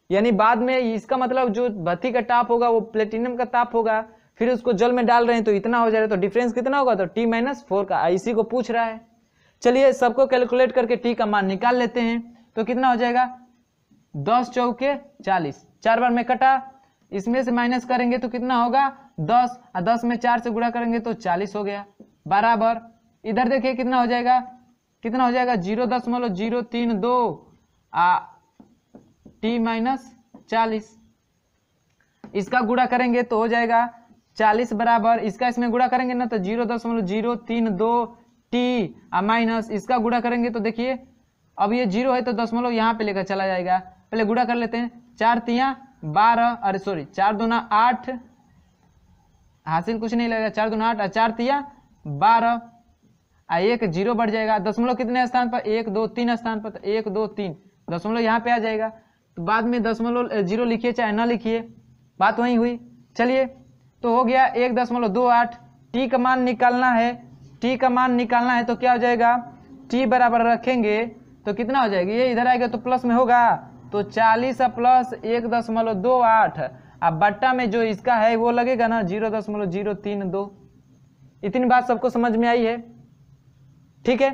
यानी बाद में इसका मतलब जो भट्टी का ताप होगा वो प्लेटिनम का ताप होगा, फिर उसको जल में डाल रहे हैं तो इतना हो जा रहा है, तो डिफरेंस कितना होगा? तो T - 4 का, इसी को पूछ रहा है। चलिए सबको कैलकुलेट करके T का मान निकाल लेते हैं। तो कितना हो जाएगा? 10 चौके 40, 4 बार में कटा, इसमें से माइनस करेंगे तो कितना होगा? 10, और 10 में 4 से गुणा करेंगे तो 40 हो गया, बराबर इधर देखिए कितना हो जाएगा? 0.032 T - 40। इसका गुणा करेंगे तो हो जाएगा 40 बराबर, इसका इसमें गुणा करेंगे ना तो 0.032 T, माइनस इसका गुणा करेंगे तो देखिए अब ये 0 है तो दशमलव यहाँ पे लेकर चला जाएगा। पहले गुणा कर लेते हैं। 4 तिया 12, अरे सॉरी 4 दूना 8, हासिल कुछ नहीं लगेगा, 4 दूना 8 और 4 तिया 12, एक 0 बढ़ जाएगा। दशमलव कितने स्थान पर? 1 2 3 स्थान पर, 1 2 3 दशमलव यहाँ पे आ जाएगा। तो बाद में दशमलव 0 लिखिए चाहे ना लिखिए, बात वही हुई। चलिए तो हो गया 1.28। T का मान निकालना है, T का मान निकालना है तो क्या हो जाएगा? T बराबर रखेंगे तो कितना हो जाएगा? ये इधर आएगा तो प्लस में होगा, तो 40 प्लस 1.28, अब बट्टा में जो इसका है वो लगेगा ना 0.032। इतनी बात सबको समझ में आई है? ठीक है,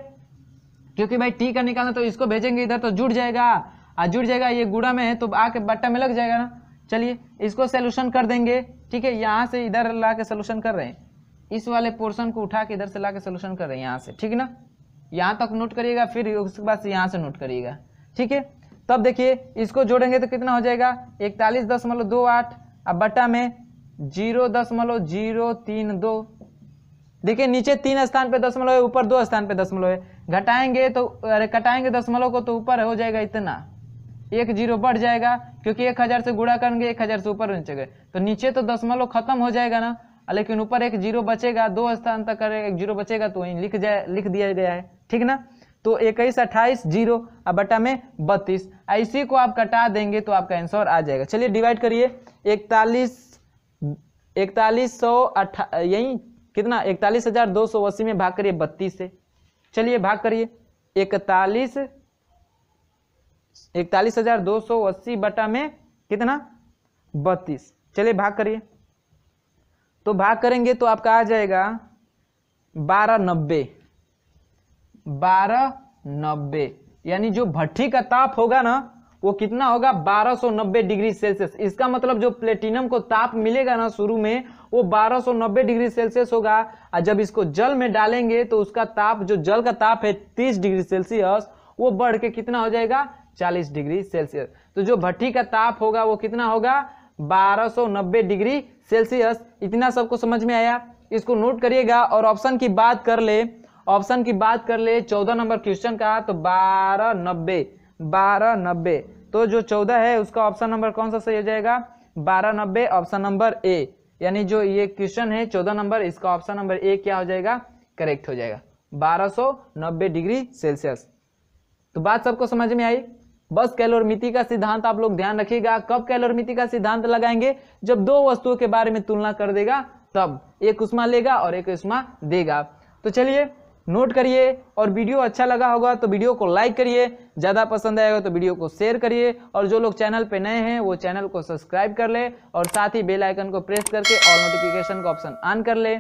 क्योंकि भाई T का निकालना तो इसको भेजेंगे इधर तो जुड़ जाएगा, और जुड़ जाएगा, ये गुणा में है तो आके बट्टा में लग जाएगा ना। चलिए इसको सोल्यूशन कर देंगे। ठीक है, यहाँ से इधर ला के सोल्यूशन कर रहे हैं, इस वाले पोर्शन को उठा के इधर से ला के सोल्यूशन कर रहे हैं यहाँ से। ठीक ना, यहाँ तक नोट करिएगा, फिर उसके बाद से यहाँ से नोट करिएगा। ठीक है, तब देखिए इसको जोड़ेंगे तो कितना हो जाएगा? 41.28, अब बट्टा में 0.032। देखिए नीचे 3 स्थान पे दशमलव है, ऊपर 2 स्थान पे दशमलव है, घटाएंगे तो अरे कटाएंगे दशमलव को तो ऊपर हो जाएगा इतना, 1 0 बढ़ जाएगा, क्योंकि 1000 से गुणा करेंगे 1000 से ऊपर नीचे गए तो नीचे तो दशमलव खत्म हो जाएगा ना, लेकिन ऊपर 1 0 बचेगा, 2 स्थान तक करेगा 1 0 बचेगा तो वहीं लिख दिया गया है। ठीक ना, तो 21 28 0 अब बटा में 32, इसी को आप कटा देंगे तो आपका आंसर आ जाएगा। चलिए डिवाइड करिए, 4100 यही कितना 41,280 में भाग करिए 32 से। चलिए भाग करिए, 41 41,280 बटा में कितना 32। चलिए भाग करिए, तो भाग करेंगे तो आपका आ जाएगा 1290। 1290 यानी जो भट्ठी का ताप होगा ना वो कितना होगा 1290 डिग्री सेल्सियस। इसका मतलब जो प्लेटिनम को ताप मिलेगा ना शुरू में वो 1290 डिग्री सेल्सियस होगा, और जब इसको जल में डालेंगे तो उसका ताप, जो जल का ताप है 30 डिग्री सेल्सियस, वो बढ़ के कितना हो जाएगा 40 डिग्री सेल्सियस। तो जो भट्ठी का ताप होगा वो कितना होगा 1290 डिग्री सेल्सियस। इतना सबको समझ में आया, इसको नोट करिएगा। और ऑप्शन की बात कर ले, ऑप्शन की बात कर ले 14 नंबर क्वेश्चन का, तो 1290 तो जो 14 है उसका ऑप्शन नंबर कौन सा सही हो जाएगा 1290, ऑप्शन नंबर ए। यानी जो ये क्वेश्चन है 14 नंबर, इसका ऑप्शन नंबर ए क्या हो जाएगा करेक्ट हो जाएगा 1290 डिग्री सेल्सियस। तो बात सबको समझ में आई। बस कैलोरीमिति का सिद्धांत आप लोग ध्यान रखिएगा। कब कैलोरीमिति का सिद्धांत लगाएंगे जब दो वस्तुओं के बारे में तुलना कर देगा, तब एक उष्मा लेगा और एक उष्मा देगा। तो चलिए नोट करिए, और वीडियो अच्छा लगा होगा तो वीडियो को लाइक करिए, ज्यादा पसंद आएगा तो वीडियो को शेयर करिए, और जो लोग चैनल पे नए हैं वो चैनल को सब्सक्राइब कर ले, और साथ ही बेल आइकन को प्रेस करके ऑल नोटिफिकेशन का ऑप्शन ऑन कर ले।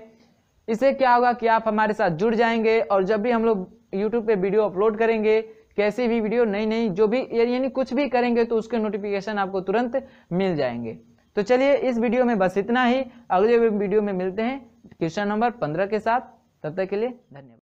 इससे क्या होगा कि आप हमारे साथ जुड़ जाएंगे, और जब भी हम लोग यूट्यूब पे वीडियो अपलोड करेंगे, कैसी भी वीडियो नई जो भी यानी कुछ भी करेंगे तो उसके नोटिफिकेशन आपको तुरंत मिल जाएंगे। तो चलिए इस वीडियो में बस इतना ही, अगले वीडियो में मिलते हैं क्वेश्चन नंबर 15 के साथ। तब तक के लिए धन्यवाद।